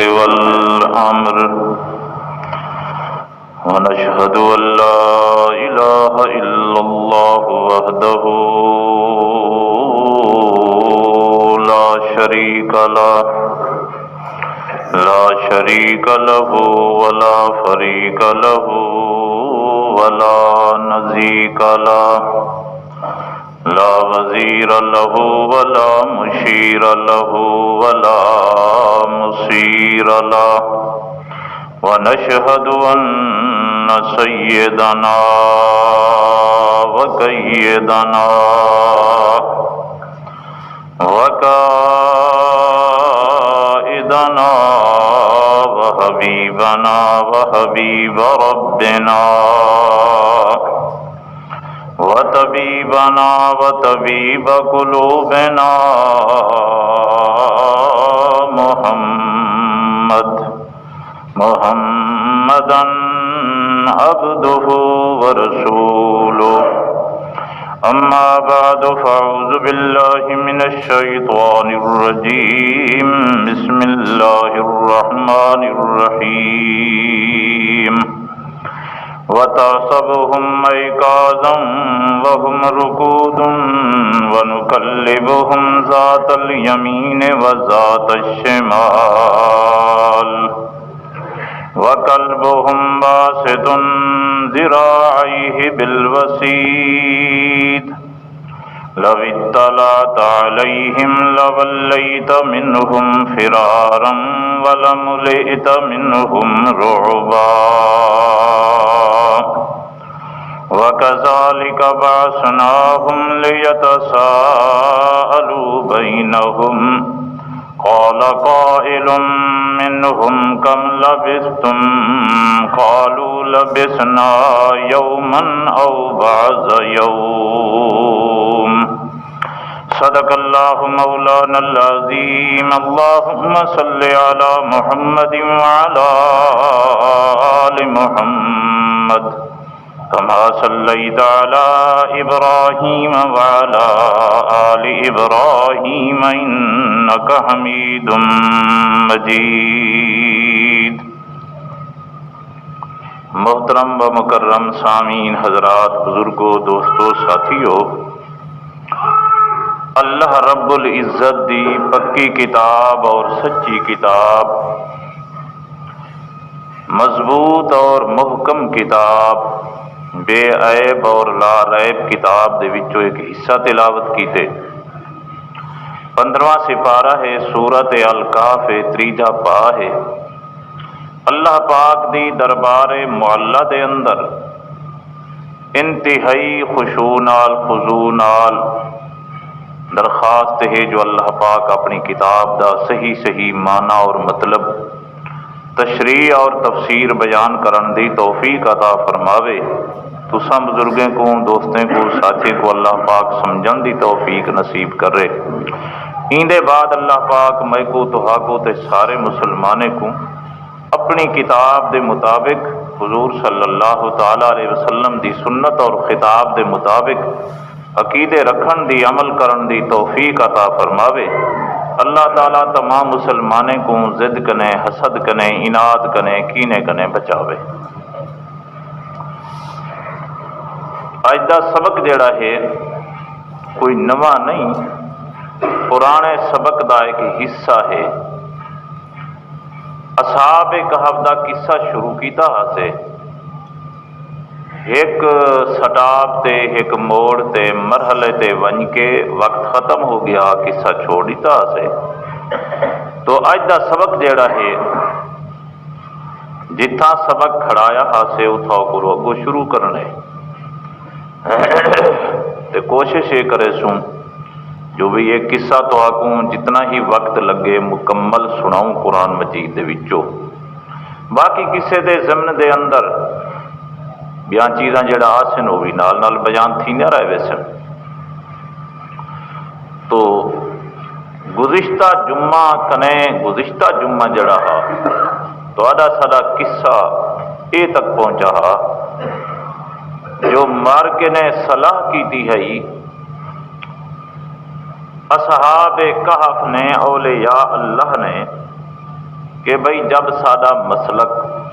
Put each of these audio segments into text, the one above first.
والأمر ونشهد أن لا إله إلا الله وحده لا شريك له ولا فريق له ولا نظير له لا وزير له ولا مشير له ولا مصير له ونشهد أن سيدنا وقيدنا وقائدنا وحبيبنا وحبيب ربنا وطبيبنا وطبيب قلوبنا محمدا عبده ورسوله أما بعد فأعوذ بالله من الشيطان الرجيم بسم الله الرحمن الرحيم وتحسبهم أيقاظا وهم رقود ونقلبهم ذات اليمين وذات الشمال وكلبهم باسط ذراعيه بالوسيد لو اطلعت عليهم لوليت منهم فرارا ولملئت منهم رعبا وكذلك بعثناهم ليتساءلوا بينهم قال قائل منهم كم لبثتم قالوا لبثنا يوما أو بعض يوم صدق الله مولانا العظيم اللهم صل على محمد وعلى آل محمد كما صليت على إبراهيم وعلى آل إبراهيم إنك حميد مجيد محترم و مکرم سامعین حضرات، بزرگوں، دوستوں، ساتھیوں، اللہ رب العزت دی پکی کتاب اور سچی کتاب، مضبوط اور محکم کتاب، بے عیب اور لا ریب کتاب دے وچوں ایک حصہ تلاوت کیتے۔ 15واں سپارہ ہے، سورۃ الکہف، تریجا پا ہے۔ اللہ پاک دی دربار معلّہ دے اندر انتہائی خشوع نال، خضوع نال درخواست ہے جو اللہ پاک اپنی کتاب دا صحیح صحیح معنی اور مطلب تشریح اور تفسیر بیان کرن دی توفیق عطا فرماوے۔ تساں بزرگیں کو، دوستیں کو، ساتھی کو اللہ پاک سمجھن دی توفیق نصیب کرے۔ ایندے بعد اللہ پاک میں کو، تہا کو تے سارے مسلمانے کو اپنی کتاب دے مطابق حضور صلی اللہ تعالی علیہ وسلم دی سنت اور خطاب دے مطابق عقیدے رکھن دی، عمل کرن دی توفیق عطا فرماوے۔ اللہ تعالیٰ تمام مسلمانے کو ضد کنے، حسد کنے، اناد کنے، کینے کنے بچاوے۔ اج دا سبق جڑا ہے کوئی نواں نہیں، پرانے سبق دا ایک حصہ ہے۔ اصحاب کہف دا قصہ شروع کیتا سے ایک سٹاپ تے، ایک موڑ تے، مرحلے تے ون کے وقت ختم ہو گیا، قصہ چھوڑ دیتا سے۔ تو اج دا سبق جیڑا ہے جتھاں سبق کھڑایا سے اتھاؤ کرو اگو شروع کرنے تے کوشش یہ کرے سوں جو بھی یہ قصہ تو آکوں جتنا ہی وقت لگے مکمل سناؤں قرآن مجید دے وچوں۔ باقی قصے دے ضمن دے اندر بیان چیزاں جڑا آسن ہو بھی نال نال بیان تھی نہ رہے ویسن۔ تو گزشتہ جمعہ جڑا ہا تو آڈا ساڈا قصہ اے تک پہنچا ہا جو مارکے نے صلاح کی تھی ہے اصحاب کہف نے، اولیاء اللہ نے کہ بھئی جب ساڈا مسلک،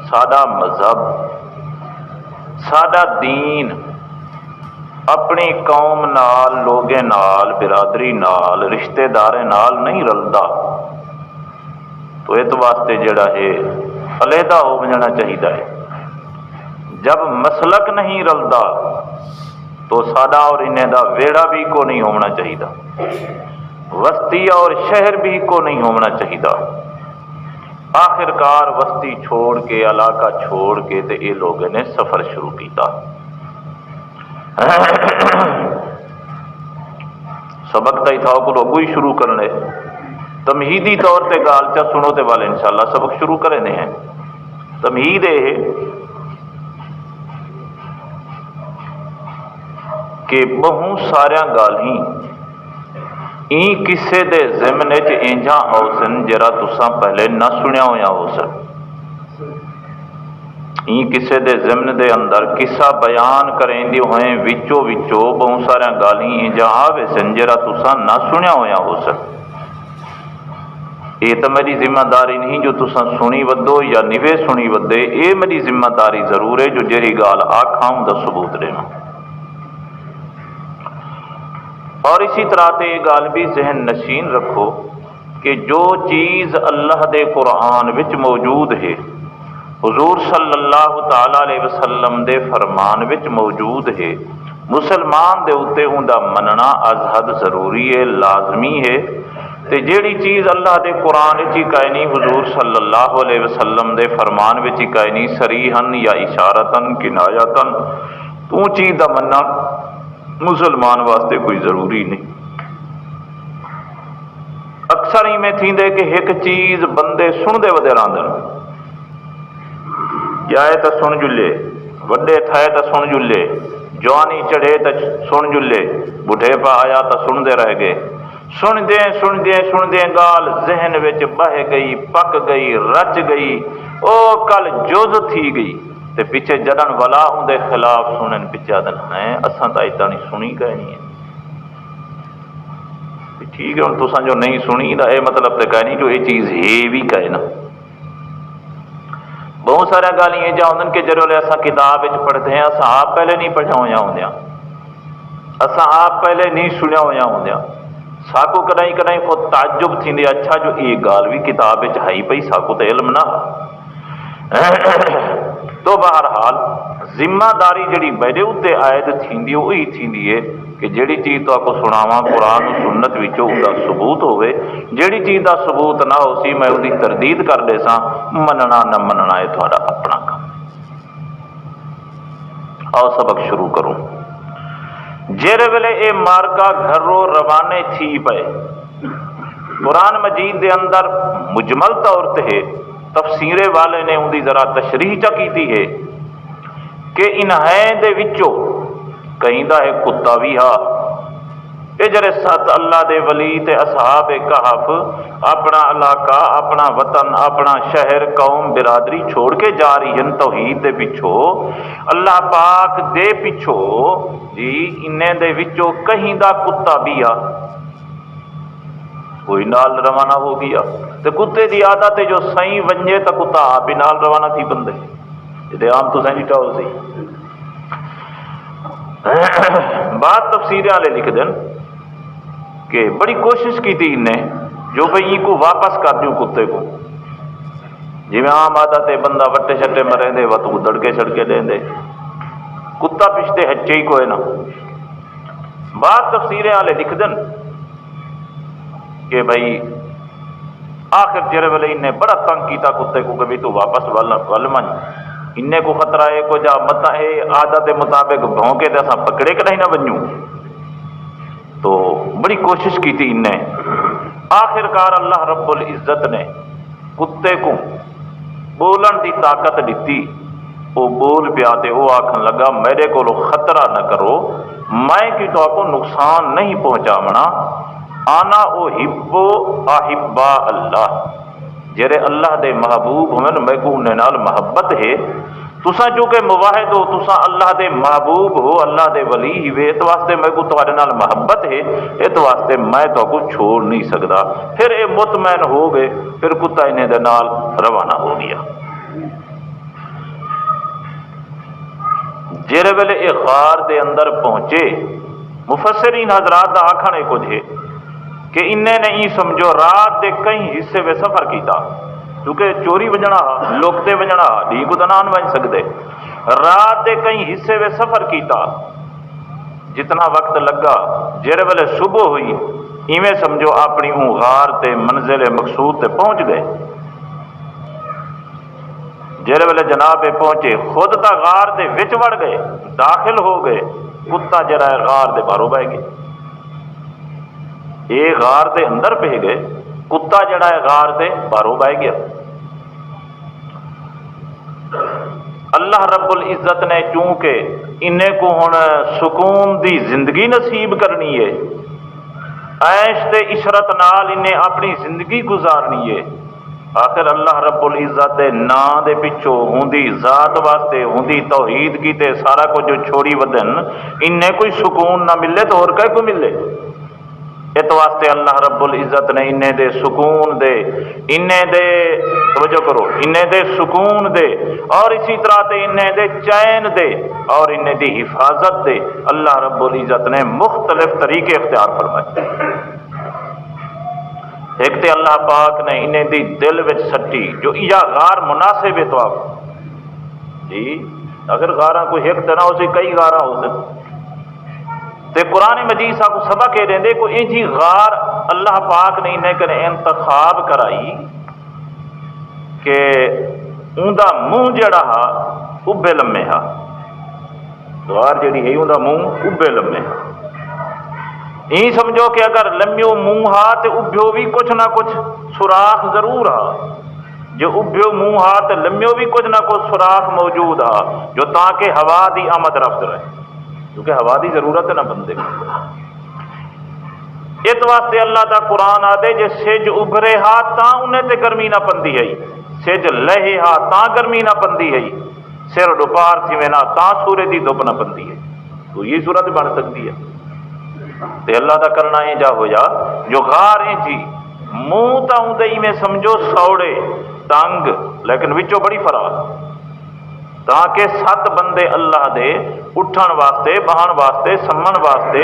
ساڈا مذہب، ساڈا دین اپنی قوم نال، لوگے نال، برادری نال، رشتے دارے نال نہیں رلدا تو اس واسطے جڑا ہے علیحدہ ہو جانا چاہیے ہے۔ جب مسلک نہیں رلدا تو ساڈا اور انہیں دا ویڑا بھی کو نہیں ہونا چاہیے، وسطی اور شہر بھی کو نہیں ہونا چاہیے۔ آخر کار وسطی چھوڑ کے، علاقہ چھوڑ کے تے یہ لوگوں نے سفر شروع کیتا۔ سبق تھی تھا کو اگو ہی شروع کرنے، تمہیدی طور تے گال چا سنو تے والے انشاءاللہ سبق شروع کرے ہیں۔ تمہید ہے کہ بہوں سارا گال ہی این کسے دے ضمن چ انجاں ہوسن جرا تساں پہلے نہ سنیا ہویا ہو سن۔ این کسے دے ضمن دے اندر قصہ بیان کریں دی ہوئیں وچو وچو بہوں سارا گال ہی انجاں آوے سن جرا تساں نہ سنیا ہویا ہو سن۔ یہ تو میری ذمہ داری نہیں جو تساں سنی ودو یا نوے سنی ودے، یہ میری ذمہ داری ضرور ہے جو جیری گال آکھاں دا ثبوت دینا۔ اور اسی طرح تے یہ گال بھی ذہن نشین رکھو کہ جو چیز اللہ دے قرآن وچ موجود ہے، حضور صلی اللہ تعالی علیہ وسلم دے فرمان وچ موجود ہے، مسلمان دے اتے ہوں دا مننا از حد ضروری ہے، لازمی ہے۔ تے جیڑی چیز اللہ دے قرآن وچ کائے نہیں، حضور صلی اللہ علیہ وسلم دے فرمان وچ کائے نہیں، صریحاً یا اشارتاً کنایتاً، تو چیز دا مننا مسلمان واسطے کوئی ضروری نہیں۔ اکثر ہی میں تھی دے کہ ایک چیز بندے سن دے ودے راندن، جائے تا سن جلے، وڈے تھائے تا سن جلے، جوانی چڑھے تا سن جلے، بڑھے پا آیا تا سن دے رہ گئے، سن دیں گال ذہن وچ بہ گئی، پک گئی، رچ گئی، او کل جز تھی گئی تے پیچھے جڑن والا ان دے خلاف سنن پچھا دن ہیں اساں تا اتنا نہیں سنی کہنی ہے۔ ٹھیک ہے، ہن تساں جو نہیں سنی دا اے مطلب تے کہنی جو یہ چیز ہے بھی کہے نا۔ بہت سارے گالیاں یہ جاؤں کہ جرولے اساں کتاب وچ پڑھتے ہیں، اساں آپ پہلے نہیں پڑھا ہویا ہوندیاں، اساں آپ پہلے نہیں سنیا ہویا ہوندیاں، ساکو کدائیں کدائیں خود تعجب تھی دے اچھا جو یہ گال بھی کتاب وچ ہائی پئی، ساکو تے علم نہ۔ تو بہرحال ذمہ داری جڑی میرے اتنے عائد تھیندی وہی تھیندی ہے کہ جڑی چیز تو آپ کو سناواں قرآن و سنت وچوں اس دا ثبوت ہوئے، جڑی چیز دا ثبوت نہ ہو سی میں اس تردید کر دے ساں، مننا نہ مننا ہے تھوڑا اپنا کام۔ آؤ سبق شروع کروں۔ جیرے ویلے اے مارکا گھروں روانے تھی پے، قرآن مجید دے اندر مجمل طور تے تفسیر والے نے ان دی ذرا تشریح چا کیتی ہے کہ انہیں دے وچوں کہیں دا ہے کتا بھی ہا، اے جڑے سات اللہ دے ولی تے اصحاب کہف اپنا علاقہ، اپنا وطن، اپنا شہر، قوم، برادری چھوڑ کے جا رہی ہیں توحید دے پچھو، اللہ پاک دے پچھو جی انہیں دے وچوں کہیں دا کتا بھی ہا، کوئی نال روانہ ہو گیا تے کتے دی عادت ہے جو سائیں ونجے تا کتا آپ ہی نال روانہ تھی بندے، یہ عام تو سائیں ٹاؤ سی۔ بعد تفسیر والے لکھ دیں کہ بڑی کوشش کی تھی انہیں جو بھئی کو واپس کر دیوں کتے کو، جی میں عام عادت ہے بندہ وٹے شٹے مریں دے وقت کو دڑکے چھڑکے دیں دے، کتا پشتے ہچے ہی کوئی نہ۔ بعد تفسیر والے لکھ دیں کہ بھئی آخر جرے والے انہیں بڑا تنگ کیتا کتے کو کہ بھی تو واپس ول انہیں کو خطرہ ہے کو جا متا ہے عادت مطابق بھونکے تے اساں پکڑے کہ نہیں نہ بنوں، تو بڑی کوشش کی تھی انہیں، آخر کار اللہ رب العزت نے کتے کو بولن دی طاقت دیتی، وہ بول پیا تے وہ آکھن لگا میرے کو خطرہ نہ کرو، میں کی تو آپ کو نقصان نہیں پہنچاونا، آنا او ہبو احبا اللہ، جرے اللہ دے محبوب ہمیں میں کو انہیں نال محبت ہے تساں چونکہ مواحد ہو، تساں اللہ دے محبوب ہو، اللہ دے ولی ہی وے، اس واسطے میں کو تہاڈے نال محبت ہے، اس واسطے میں تو کو چھوڑ نہیں سکدا۔ پھر یہ مطمئن ہو گئے، پھر کتا انہیں دے نال روانہ ہو گیا۔ جڑے ویلے یہ غار دے اندر پہنچے، مفسرین حضرات دا آکھن ہے کچھ ہے کہ انہیں نے سمجھو رات دے کئی حصے میں سفر کیتا، کیونکہ چوری وجنا لوکتے وجنا ڈھی کو نہ بن سکتے، رات دے کئی حصے میں سفر کیتا، جتنا وقت لگا جڑے ویلے صبح ہوئی ایویں سمجھو اپنی غار تے منزل مقصود تے پہنچ گئے۔ جڑے ویلے جناب پہنچے خود تا غار دے وچ وڑ گئے، داخل ہو گئے، کتا جڑا ہے غار دے باہروں بہ گئے۔ یہ غار دے اندر پہ گئے، کتا جڑا ہے غار دے باہروں بہ گیا۔ اللہ رب العزت نے چونکہ انہیں کو ہن سکون دی زندگی نصیب کرنی ہے، عیش تے عشرت نال انہیں اپنی زندگی گزارنی ہے، آخر اللہ رب العزت دے نام دے پچھو ہوندی ذات واسطے ہوندی توحید کی تے سارا کچھ جو چھوڑی ودن انہیں کوئی سکون نہ ملے تو اور کہے کو ملے؟ اس واسطے اللہ رب العزت نے انہیں دے سکون دے، انہیں دے توجہ کرو، انہیں دے سکون دے اور اسی طرح تے انہیں دے چین دے اور انہیں دی حفاظت دے اللہ رب العزت نے مختلف طریقے اختیار فرمائے۔ ایک تے اللہ پاک نے انہیں دی دل وچ سٹی جو یا غار مناسب ہے تو آپ جی اگر غاراں کوئی ایک طرح ہو سی کئی غاراں ہو سکتی تے قرآن مجید صاحب کو سبق کے دیں دے کوئی انجی غار اللہ پاک نے انہیں کرے انتخاب کرائی کہ اوندا منہ جڑا ہا ابے لمے ہا، غار جڑی ہے اوندا منہ ابے لمے ہا، یہ سمجھو کہ اگر لمیو منہ ہا تے ابیو بھی کچھ نہ کچھ سوراخ ضرور ہا، جو ابیو منہ ہا تے لمیو بھی کچھ نہ کچھ سوراخ موجود ہا جو تاکہ ہوا دی آمد رفت رہے، کیونکہ ہوا دی ضرورت ہے نہ بندے کو۔ اس واسطے اللہ دا قرآن آدے جے سج ابھرے ہا تاں انہیں تے گرمی نہ پندی ہے، سج لہے ہا تاں گرمی نہ پندی ہے، سر دوپہر تھی میں نہ تاں سورے دی دھوپ نہ پندی ہے، تو یہ صورت بن سکتی ہے۔ تے اللہ دا کرنا ہے جا ہو جا جو غار ہیں جی منہ تا ہوں دئی میں سمجھو سوڑے تنگ لیکن وچوں بڑی فراغ، تاکہ 7 بندے اللہ دے اٹھن واسطے بہن واسطے سمن واسطے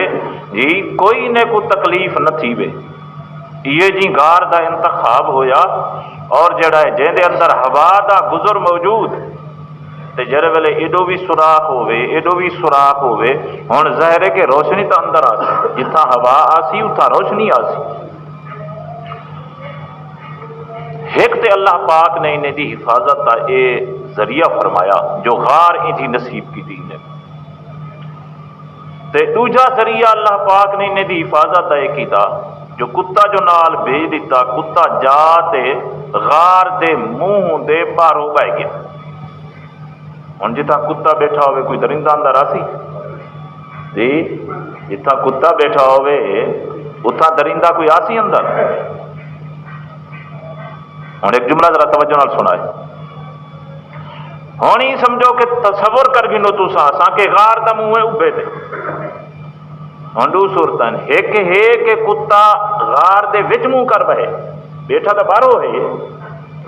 جی کوئی نے کو تکلیف نہ تھی وے، یہ جی غار دا انتخاب ہویا اور جڑا ہے جہاں دے اندر ہوا دا گزر موجود تے جڑے ویلے ایڈو بھی سوراخ ہوئے ایڈو بھی سوراخ ہوئے ہن ظاہر ہے کہ روشنی تو اندر آسی، جتھا ہوا آسی اتھا روشنی آسی۔ ایک تے اللہ پاک نے انہیں دی حفاظت کا اے ذریعہ فرمایا جو غار انجی نصیب کی دین ہے، تے دوجا ذریعہ اللہ پاک نے انہیں دی حفاظت کا اے کیتا جو کتا جو نال بھیج دیتا، کتا جا تے غار دے منہ دے باہروں بہ گیا۔ ہوں جتھا کتا بیٹھا ہوئے کوئی درندہ اندر آسی جی، جتھا کتا بیٹھا ہوئے اتھا درندہ کوئی آسی اندر؟ ہوں ایک جملہ ذرا توجہ نال سنائے، ہوں ہی سمجھو کہ تصور کر گنو تساں اساں کہ غار دا منہ ہے ابے تے، ہوں دو صورتاں، ایک ہے کہ کتا غار دے وچ منہ کر بہے، بیٹھا تو باہروں ہے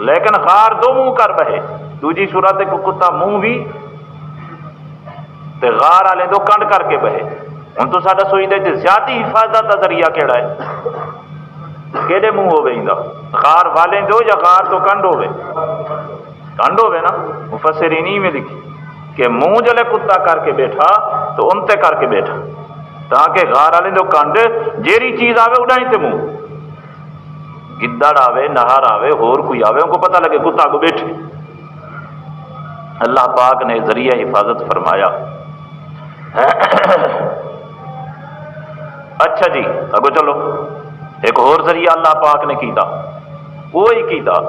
لیکن غار دو منہ کر بہے، دوجی صورت ہے کہ کتا منہ بھی تے غار والے دو کنڈ کر کے بہے۔ ہوں تو ساڈا سوچدے جے زیادتی حفاظت کا ذریعہ کیڑا ہے؟ کہڑے منہ ہوے ایندا؟ غار والے دو یا غار تو کنڈ ہوے؟ کنڈ ہوے نا، مفسرین میں لکھی کہ منہ جلے کتا کر کے بیٹھا تو ان تے کر کے بیٹھا تاکہ غار والے دو کنڈ جیری چیز آوے اڑائی تے منہ، گدڑ آوے نہار آوے ہور کوئی آوے ان کو پتہ لگے کتا کو بیٹھے۔ اللہ پاک نے ذریعہ حفاظت فرمایا۔ اچھا جی اگو چلو ایک اور ذریعہ اللہ پاک نے کیتا، وہی کیتا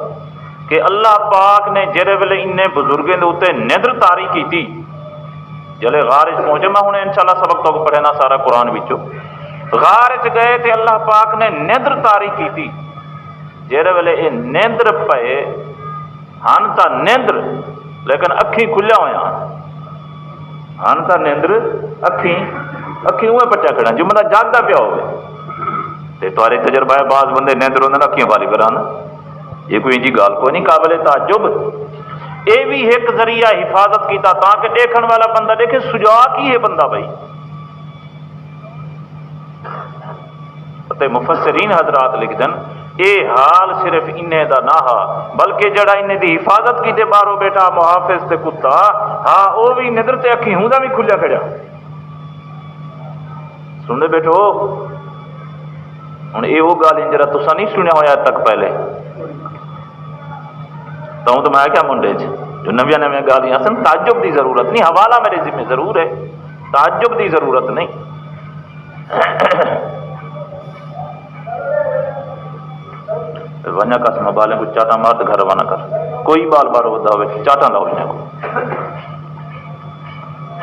کہ اللہ پاک نے جڑے ویلے انہیں بزرگیں دے اوتے نیندر تاری کیتی، جلے غار وچ پہنچے، میں ہن انشاءاللہ سبق تو پڑھنا سارا قرآن وچوں، غار وچ گئے تے اللہ پاک نے نیندر تاری کیتی، جڑے ویلے یہ نیندر پئے ہن تا نیندر لیکن اکھی کھلیا ہویا ہن تا نیندر اکھی اوے پچا کھڑا جو بندہ جاگتا پیا ہوئے تے تھوڑے تجربہ ہے بعض بندے نیندر ہوندے اکھیاں والی کران یہ کوئی انجی گال کوئی نہیں قابل تعجب یہ بھی ایک ذریعہ حفاظت کیتا تاکہ دیکھن والا بندہ دیکھے سجا کی ہے بندہ بھائی تے مفسرین حضرات لکھ دن اے حال صرف انہیں دا نہ ہا بلکہ جڑا انہیں دی حفاظت کیتے بارو بیٹا محافظ تے کتا ہاں او بھی نظر تے اکھی ہوں دا بھی کھلیا کھڑا سن دے بیٹھو ہوں یہ وہ گل انجرا تسا نہیں سنیا ہوا تک پہلے تو میں کیا منڈے جو نویاں نویاں گالیاں سن تعجب دی ضرورت نہیں حوالہ میرے ذمہ ضرور ہے تعجب دی ضرورت نہیں ونیا کس مبالے کو چاٹا مارد گھر روانہ کر کوئی بال بار ہوتا ہوئے چاٹا لاؤ انہیں کو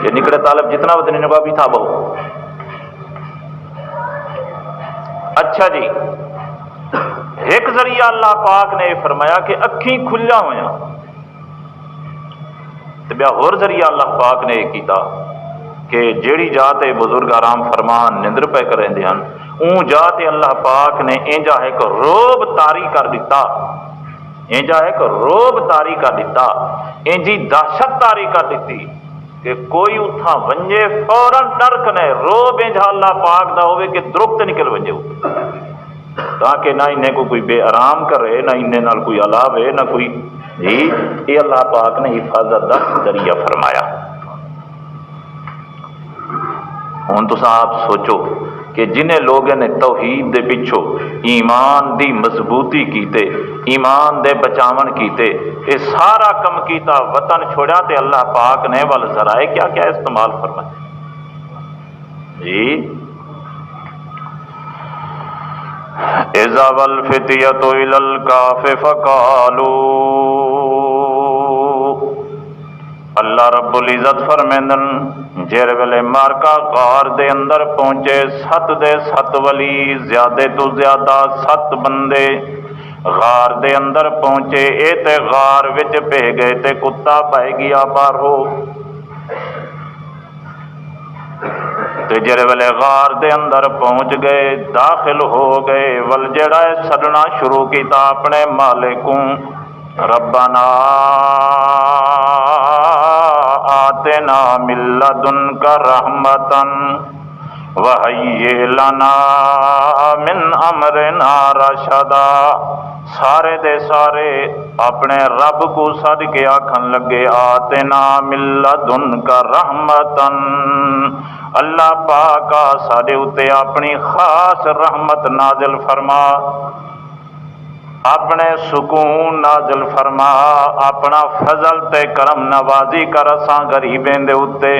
یہ نکڑے طالب جتنا ودنی نگاہ بھی تھا بہو اچھا جی ایک ذریعہ اللہ پاک نے فرمایا کہ اکھیں کھلیا ہویا تو بیا اور ذریعہ اللہ پاک نے یہ کیتا کہ جیڑی جات بزرگ آرام فرمان نندر پہ کریں دے ہن اون جات اللہ پاک نے اینجا ہے کہ روب تاری کر دیتا اینجا ہے کہ روب تاری کر دیتا اینجی دہشت تاری کر دیتی کہ کوئی اتھا ونجے فوراً ڈر کنے روب اینجا اللہ پاک دا ہوئے کہ درخت نکل ونجے تاکہ نہ انہیں کو کوئی بے آرام کرے نہ انہیں نال کوئی علاوے نہ کوئی جی یہ اللہ پاک نے حفاظت دا ذریعہ فرمایا ہوں تو آپ سوچو کہ جنہیں لوگوں نے توحید دے پچھو ایمان دی مضبوطی کیتے ایمان دے بچاون کیتے یہ سارا کم کیتا وطن چھوڑیا تے اللہ پاک نے ول ذرائع کیا کیا استعمال فرمایا جی اذا والفتية الى الكهف فقالوا اللہ رب العزت فرمیندن جیر ویلے مارکا غار دے اندر پہنچے 7 دے 7 ولی زیادہ تو زیادہ 7 بندے غار دے اندر پہنچے اے تے غار وچ پہ گئے تے کتا پائے گیا باہرو تے جڑے ویلے غار دے اندر پہنچ گئے داخل ہو گئے ول جڑا سڈنا شروع کیتا اپنے مالکوں ربنا آتنا من لدنک رحمتا وہیئ لنا من امرنا رشدا سارے دے سارے اپنے رب کو سد کے آکھن لگے آتنا من لدنک رحمتا اللہ پاکا ساڈے اتے اپنی خاص رحمت نازل فرما اپنے سکون نازل فرما اپنا فضل تے کرم نوازی کر اساں غریبیں دے اتے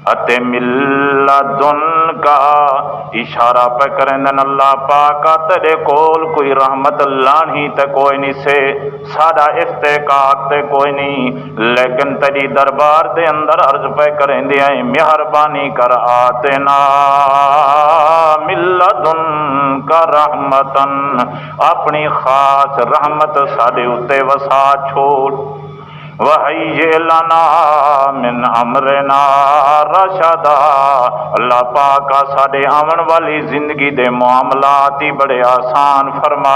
اتے ملدن کا اشارہ پہ کرندن اللہ پاکا تیرے کول کوئی رحمت لانی تے کوئی نہیں سے ساڈا استحقاق تے کوئی نہیں لیکن تیری دربار دے اندر عرض پہ کرندے ہیں مہربانی کر آتنا ملدن کا رحمتن اپنی خاص رحمت ساڈے اتے وسا چھوڑ وَحَيِّ لَنَا مِنْ أَمْرِنَا رَشَدًا اللہ پاکا ساڈے آون والی زندگی دے معاملات ہی بڑے آسان فرما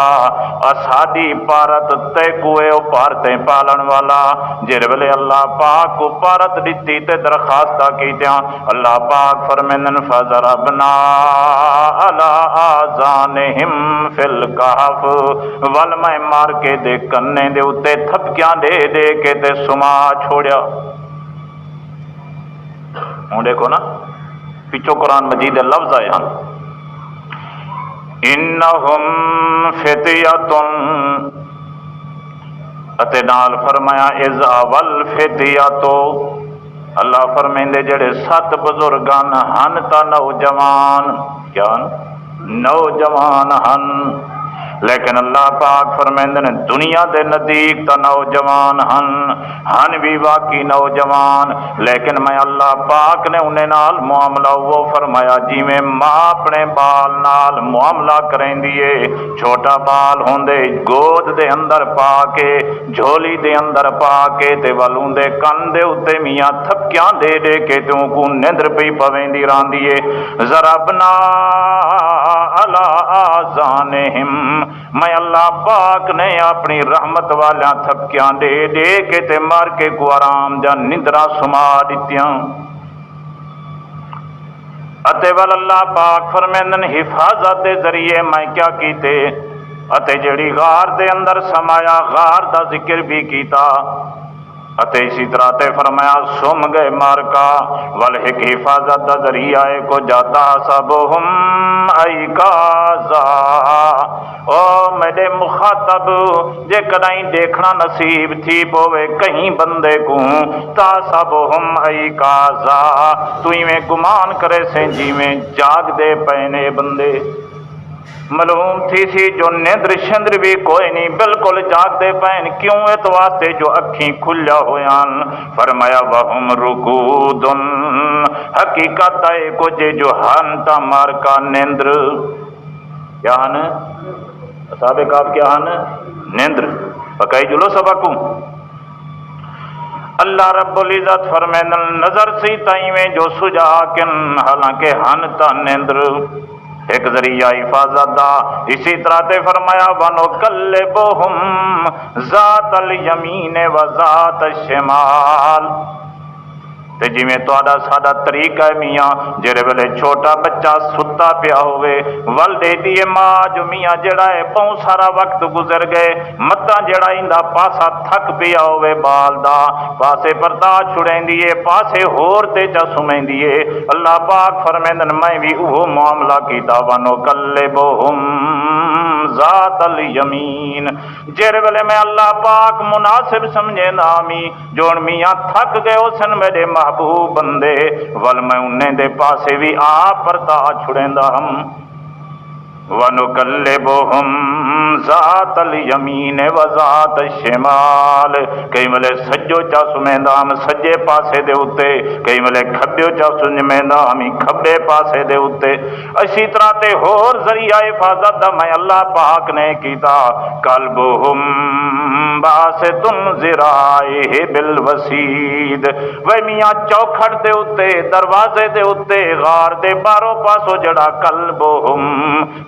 ساڈی پارت تے کوئے او پارتیں پالن والا جر ویلے اللہ پاک کو پارت دتی تے درخواستہ کیتیاں اللہ پاک فرمیندن فَضَرَبْنَا عَلَىٰ آذَانِهِمْ فِي الْكَهْفِ ول میں مار کے دے کنے دے اتے تھپکیاں دے دے کے تے سما چھوڑیا ہوں دیکھو نا پچھو قرآن مجید لفظ آئے ہیں انہم فتیتن اتے نال فرمایا اذ اول فتیتو اللہ فرمیندے جڑے 7 بزرگان ہن تا نوجوان کیا نوجوان ہن لیکن اللہ پاک فرمیندے نے دنیا دے نزدیک تا نوجوان ہن بھی واقعی نوجوان، لیکن میں اللہ پاک نے انہیں نال معاملہ وہ فرمایا جی میں ماں اپنے بال نال معاملہ کریں دیے، چھوٹا بال ہوندے گود دے اندر پا کے جھولی دے اندر پا کے تے والوں دے کن دے اتے میاں تھپکیاں دے دے کے تے کو نیندر پئی پویندی راندی ہے۔ ضربنا علی آذانہم، میں اللہ پاک نے اپنی رحمت والیاں تھپکیاں دے دے کے تے مار کے کو آرام جا نندرا سما دتیاں۔ اتے ول اللہ پاک فرمیندن حفاظت دے ذریعے میں کیا کیتے، اتے جڑی غار دے اندر سمایا غار دا ذکر بھی کیتا، اتے اسی طرح تے فرمایا سم گئے مارکا والحق حفاظت دا ذریعہ کو جاتا سبہم ایقازا۔ او میرے مخاطب جے کدائیں دیکھنا نصیب تھی پوے کہیں بندے کو تا سبہم ایقازا، تو میں گمان کرے سے جی میں جاگ دے پینے بندے، معلوم تھی سی جو نیندر شندر بھی کوئی نہیں، بالکل جاگ دے پین، کیوں اس واسطے جو اکھیں کھلیا ہویاں۔ فرمایا وہم رکودن، حقیقت ہے کچھ جو ہن تا مار کا نیندر، کیا ہن اصحاب کہف کیا ہن نیندر، پکائی جلو سبقوں۔ اللہ رب العزت فرمیندن نظر سی تائیں میں جو سجا کن، حالانکہ ہن تا نیندر ایک ذریعہ حفاظت دا۔ اسی طرح تے فرمایا وَنُقَلِّبُهُمْ ذَاتَ الْيَمِينِ وَذَاتَ الشِّمَالِ، تے جی میں تہاڈا ساڈا طریقہ ہے میاں جڑے ویلے چھوٹا بچہ ستا پیا ہوئے ول دے دیے ماں جو میاں جڑا ہے بہت سارا وقت گزر گئے متا جڑا ایندا پاسا تھک پیا ہوئے بال دا پاسے پردا چھڑیں دیے پاسے ہور تے چا سمیں دیے۔ اللہ پاک فرمیندن میں بھی وہ معاملہ کیتا وَنُقَلِّبُهُمْ ذات الیمین، جڑے ویلے میں اللہ پاک مناسب سمجھے نامی جون میاں تھک گئے اسن میرے محبوب بندے ول میں انہیں دے پاسے بھی آپ پرتا چھڑیں دا ہم۔ وَنُقَلِّبُهُمْ ذات الیمین وذات الشمال، کئی ملے سجو چا سمیندہ ہم سجے پاسے دے اتے، کئی ملے کھبیو چا سمیندہ ہمیں کھبے پاسے دے اتے۔ اسی طرح تے ہور ذریعہ حفاظت دا میں اللہ پاک نے کیتا قلبہم باسطن ذرائہ بالوسید، وہ میاں چوکھٹ دے اتے دروازے دے اتے غار دے باروں پاسو جڑا قلبہم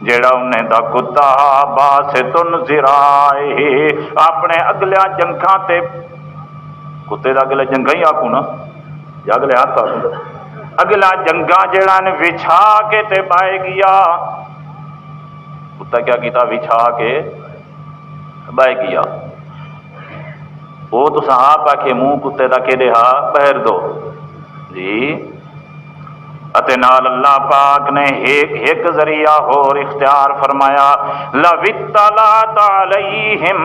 جڑا انہیں دا کتا باسطن ذرائہ اپنے اگلے جنگاں تے، کتے دا اگلے جنگاں ہی آکو نا یا اگلے ہاتھ آکو، اگلا جنگاں جڑا نے وچھا کے تے بائے گیا، کتا کیا کیتا وچھا کے بائے گیا، وہ تو آپ آکھے منہ کتے دا کے دہا پہر دو جی۔ اتے نال اللہ پاک نے ایک ذریعہ اور اختیار فرمایا لَوِ اطَّلَعْتَ عَلَيْهِمْ،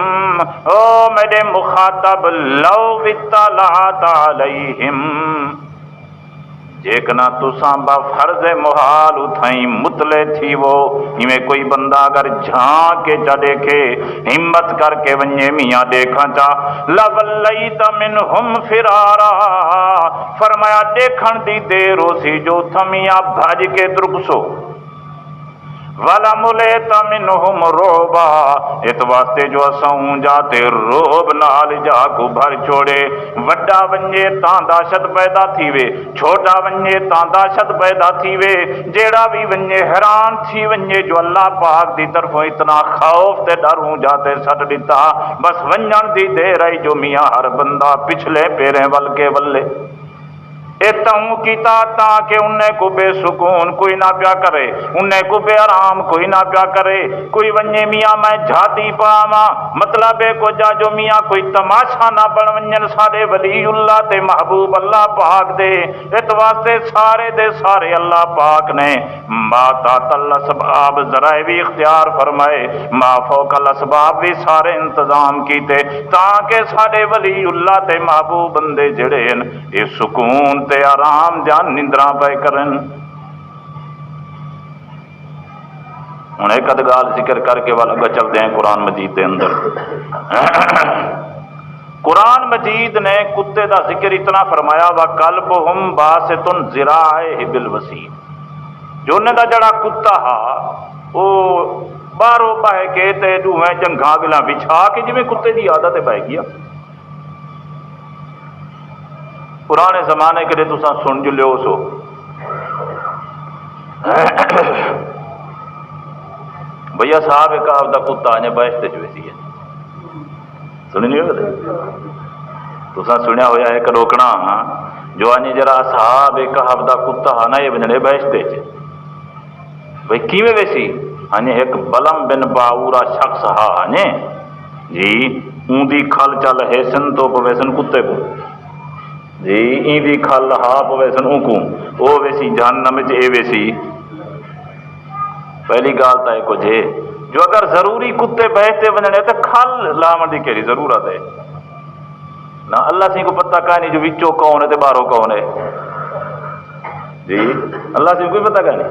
او میرے مخاطب لَوْ اطَّلَعْتَ عَلَيْهِمْ، جیکنا تساں با فرض محال اتھائیں مطلع تھی وہ میں کوئی بندہ اگر جھان کے چا دیکھے ہمت کر کے ونجے میاں دیکھا چا لَوَلَّيْتَ مِنْهُمْ فِرَارًا، فرمایا دیکھن دی دیر ہو سی جو تھمیاں بھاج کے درکسو، وَلَمُلِئْتَ مِنْهُمْ رُعْبًا، اس واسطے جو اساں جاتے روب نال جا کو بھر چھوڑے، وڈا ونجے تاں داشت پیدا تھی وے، چھوٹا ونجے تاں داشت پیدا تھی وے، جیڑا بھی ونجے حیران تھی ونجے جو اللہ پاک دی طرفوں اتنا خوف تے ڈر ہوں جاتے سٹ دیتا، بس ونجن دی دیر آئی جو میاں ہر بندہ پچھلے پیریں ول کے ولے اتوں کیتا تاکہ انہیں کو بے سکون کوئی نہ پیا کرے، انہیں کو بے آرام کوئی نہ پیا کرے، کوئی ونجے میاں میں جھاتی پاما مطلب ہے کو جا جو میاں کوئی تماشا نہ بن ونجن سارے ولی اللہ تے محبوب اللہ پاک دے، اس واسطے سارے دے سارے اللہ پاک نے ما تحت الاسباب ذرائع بھی اختیار فرمائے، ما فوق الاسباب بھی سارے انتظام کیتے تاکہ سارے ولی اللہ تے محبوب بندے جڑے ہیں اس سکون تے آرام جان نندراں پہ کرن۔ ہوں ایک اد گال ذکر کر کے والا اگا چلتے ہیں قرآن مجید کے اندر۔ قرآن مجید نے کتے دا ذکر اتنا فرمایا وَقَلْبُهُمْ بَاسِطٌ ذِرَاعِهِ بِالْوَسِيلِ، جو انہیں دا جڑا کتا ہا وہ باہروں بہ کے تے دوہیں جنگاں گلاں بچھا کے جویں کتے دی عادت بہ گیا۔ پرانے زمانے کے لیے تساں سن جو لیو سو بھیا صاحب ایک آپ دا کتا آنے بہشت جو سی ہے، سنی نہیں ہوگا تساں سنیا ہویا ایک روکنا ہاں جو آنے جرا صاحب ایک آپ دا کتا آنا یہ بننے بہشت چ بھئی کیویں ویسی آنے ایک بلم بن باورا شخص ہا آنے جی اون دی کھل چل حسن تو پویسن کتے کو جی این دی کھل ہا پویسن اون کو او ویسی جہنم وچ اے ویسی۔ پہلی گال تا ایک جے جو اگر ضروری کتے بہتے ونجنے تے کھل لاون دی کیڑی ضرورت ہے نہ اللہ سی کو پتہ کا نہیں جو وچوں کون ہے تے باہروں کون ہے جی اللہ سی کوئی پتہ کا نہیں،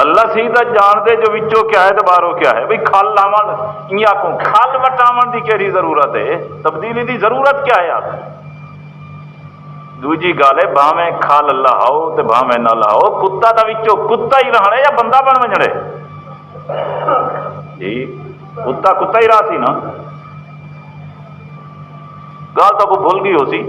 اللہ سی تا جان دے جو وچوں کیا ہے تے باہروں کیا ہے۔ بھئی کھل لاون انہاں کو کھل وٹاون دی کیڑی ضرورت ہے، تبدیلی دی ضرورت کیا ہے آپ؟ دوجی گل ہے بھاویں کھل لاؤ تے بھاویں نہ لاؤ کتا دا وچوں کتا ہی رہنا یا بندہ بن ونجڑے جی کتا کتا ہی رہا سی نا، گل تو کو بھول گئی ہو سی۔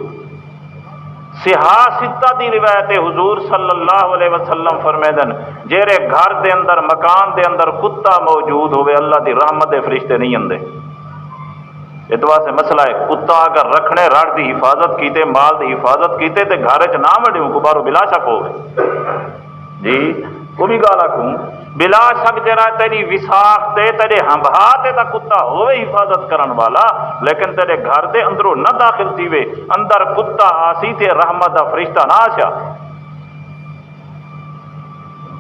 صحاح ستہ دی روایت حضور صلی اللہ علیہ وسلم فرمیدن جیرے گھر دے اندر مکان دے اندر کتا موجود ہوئے اللہ دی رحمت دے فرشتے نہیں اندے۔ اتوا سے مسئلہ ہے کتا اگر رکھنے رڑ دی حفاظت کیتے مال دی حفاظت کیتے تے گھر چ نہ وڑیوں کو بارو بلا شک ہوئے جی وہ بھی گالا کوں بلا شک جرا تیری وساخ تے تیرے ہمبھا تے تا کتا ہوئے حفاظت کرن والا لیکن تیرے گھر دے اندروں نہ داخل تھیوے اندر کتا آسی تے رحمت دا فرشتہ نہ آشا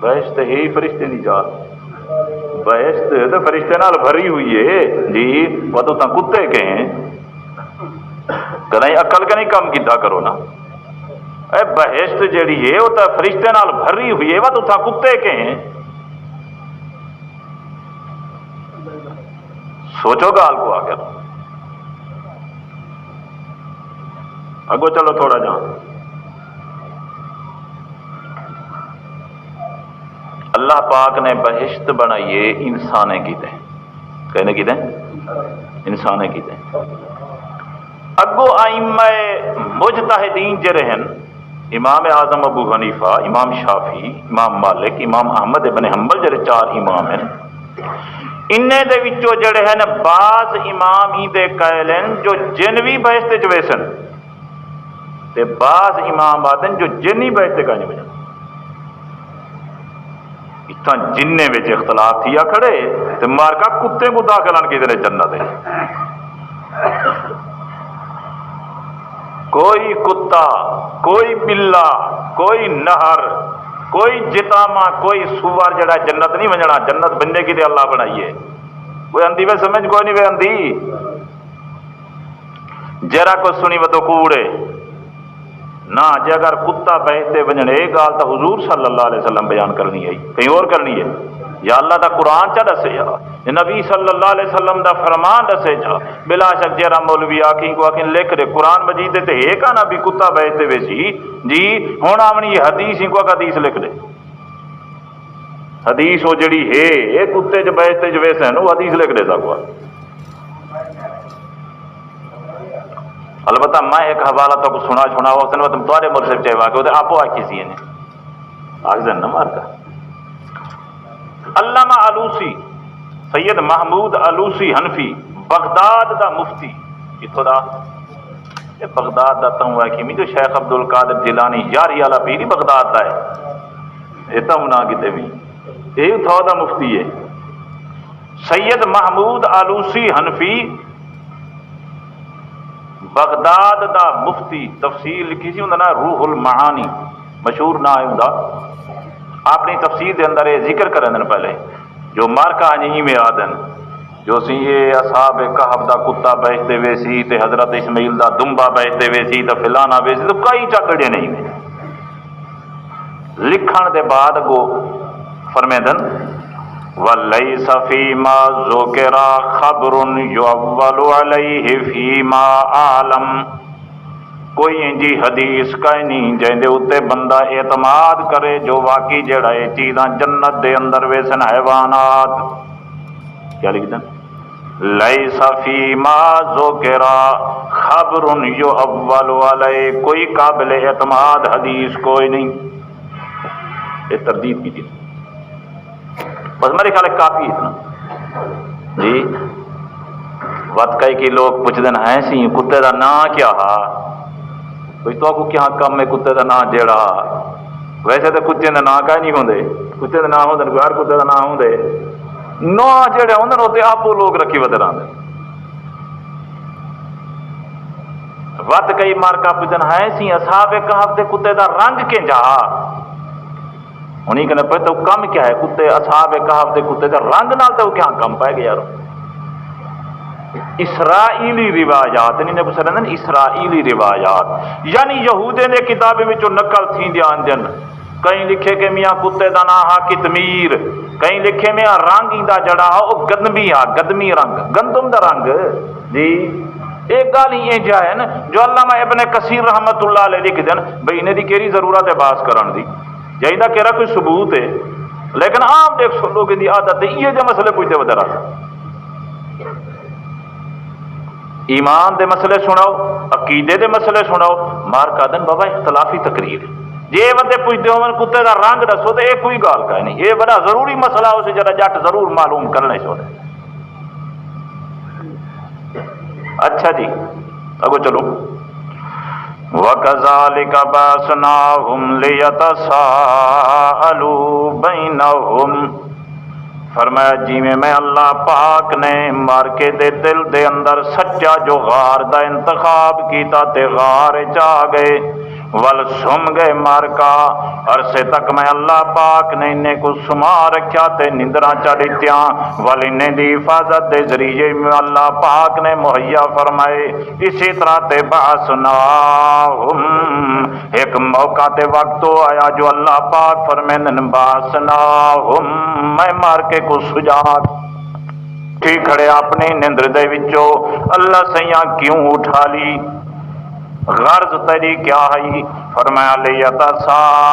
بہشت ہی فرشتے نہیں جا بہشت تو فرشتے نال بھری ہوئی ہے جی وہ تو کتے کے ہیں کہیں عقل کا نہیں کام کیتا کرو نا اے بہشت جیڑی ہے وہ تو فرشتے نال بھری ہوئی ہے وہ تو کتے کے ہیں سوچو گال کو آ کر اگو چلو تھوڑا جان اللہ پاک نے بہشت بنائیے انسانے کی دیں کہنے کی دیں انسانے کی دیں اگو ائمہ مجتہدین جرہن امام اعظم ابو حنیفہ امام شافعی امام مالک امام احمد ابن حنبل جڑے چار امام ہیں انہیں دے وچوں جڑے ہیں بعض امام ہی دے قائلن جو جنوی بہشت چ ویسن تے بعض امام آدن جو جنی بہشت کا نہیں ویسن اتنا جننے وچ اختلاف تھیا کھڑے تے مارکا کتے کو داخلان کی دے جنت ہے کوئی کتا کوئی بلا کوئی نہر کوئی جتاما کوئی سوار جڑا جنت نہیں ونجنا جنت بندے کی تے اللہ بنائیے کوئی اندھی میں سمجھ کوئی نہیں وے اندھی جرا کو سنی و تو کوڑے نہ جے اگر کتا بہتے ونجنے گال تو حضور صلی اللہ علیہ وسلم بیان کرنی ہے کہیں اور کرنی ہے یا اللہ دا قرآن چا دسے جا نبی صلی اللہ علیہ وسلم دا فرمان دسے جا بلا شک جرا مولوی آکیں کو آکیں لکھ دے قرآن مجید تے ایک آنا بھی کتا بہتے ویسی جی ہون آمنی یہ حدیث ہی کو حدیث لکھ دے حدیث ہو جڑی ہے ایک کتے جو بہتے جو ویسے ہیں وہ حدیث لکھ دے سکوا البتہ میں ایک حوالہ تو سنا ہوا اس نے تم تمہارے مذہب چاہے واقع ہوتے آپ آج کسی نے آگزن نہ مارتا علامہ علوسی سید محمود علوسی حنفی بغداد دا مفتی اتھو دا بغداد دا تہوں ہے کہ جو شیخ عبدالقادر جیلانی یاری والا پیری بغداد دا ہے یہ تہوں نہ کتے بھی یہ اتھو دا مفتی ہے سید محمود علوسی حنفی بغداد دا مفتی تفسیر لکھی سی انہوں نے روح المعانی مشہور نہ ہے انہوں اپنی تفسیر دے اندر ذکر کریں دن پہلے جو مارکا آنی میں آدن جو سی یہ اصحاب کہف دا کتا بیچتے ویسی تے حضرت اسماعیل دا دمبا بیچتے ویسی تے فلانا ویسی تو کئی چکڑے نہیں میں لکھن دے بعد گو فرمیدن وَلَيْسَ فِيمَا ذُكِرَ خَبْرٌ يُعَوَّلُ عَلَيْهِ فِيمَا أَعْلَمَ، کوئی انجی حدیث کا نہیں جہدے اتے بندہ اعتماد کرے جو واقعی جڑا یہ چیزاں جنت دے اندر ویسن حیوانات کیا لکھ دیں لیس فیما ذکر خبر یعول علیہ، کوئی قابل اعتماد حدیث کوئی نہیں، یہ تردید کی چیز بس میرے خیال ہے کافی اتنا جی بات کئی کہ لوگ پوچھ دین ہیں سی کتے دا نا کیا ہا کوئی تو کو کیا کم ہے کتے دا نا جیڑا ویسے تو کتے دا نا کا نہیں ہوندے کتے دا نا ہوندے کوئی ہر کتے دا نا ہوندے نا جیڑے ہوندے تے آپ لوگ رکھی ودر آندے وقت کئی مارکا پوچھن ہیں سی اصحاب کہف دے کتے دا رنگ کے جا انہیں کہنے پہ تو کم کیا ہے کتے اصحاب کہف دے کتے دا رنگ نال تو کیا کم پائے گا یارو اسرائیلی روایات نہیں پوچھ رہے ہیں اسرائیلی روایات یعنی یہودے نے کتابیں میں جو نقل تھی دیان جن کہیں لکھے کہ میاں کتے دا نا ہا کتمیر کہیں لکھے میاں رنگ دا جڑا ہا وہ گدمی ہا گدمی رنگ گندم دا رنگ جی ایک گال ہی جا ہے نا جو علامہ ابن کثیر رحمت اللہ علیہ لکھ دین بھئی انہیں دی کیری ضرورت ہے باس کرن دی جائیدہ کہہ کوئی ثبوت ہے لیکن عام دیکھ سو لوگ دی عادت ہے یہ جو مسئلے پوچھتے ودر آتا ایمان دے مسئلے سناؤ عقیدے دے مسئلے سناؤ مار کا دن بابا اختلافی تقریر جے بندے پوچھتے ہو من کتے دا رنگ دسو تو یہ کوئی گال کا نہیں یہ بڑا ضروری مسئلہ اسے جرا جٹ ضرور معلوم کرنے چاہتے اچھا جی اگو چلو وَكَذَلِكَ بَعَثْنَاهُمْ لِيَتَسَاءَلُوا بَيْنَهُمْ فرمایا جی میں اللہ پاک نے مار کے دے دل دے اندر سچا جو غار دا انتخاب کیتا تے غار چا گئے ول سم گئے مار کا عرصے تک میں اللہ پاک نے انہیں کو سما رکھیا تے نندرا چڑھتیاں ول انہیں دی حفاظت دے ذریعے میں اللہ پاک نے مہیا فرمائے اسی طرح تے باسناہم ایک موقع تے وقت تو آیا جو اللہ پاک فرمائن باسناہم میں مار کے کو سجاد ٹھیک کھڑے اپنی نندر دے وچو اللہ سیاں کیوں اٹھا لی غرض تیری کیا ہے فرمایا لیتساءلوا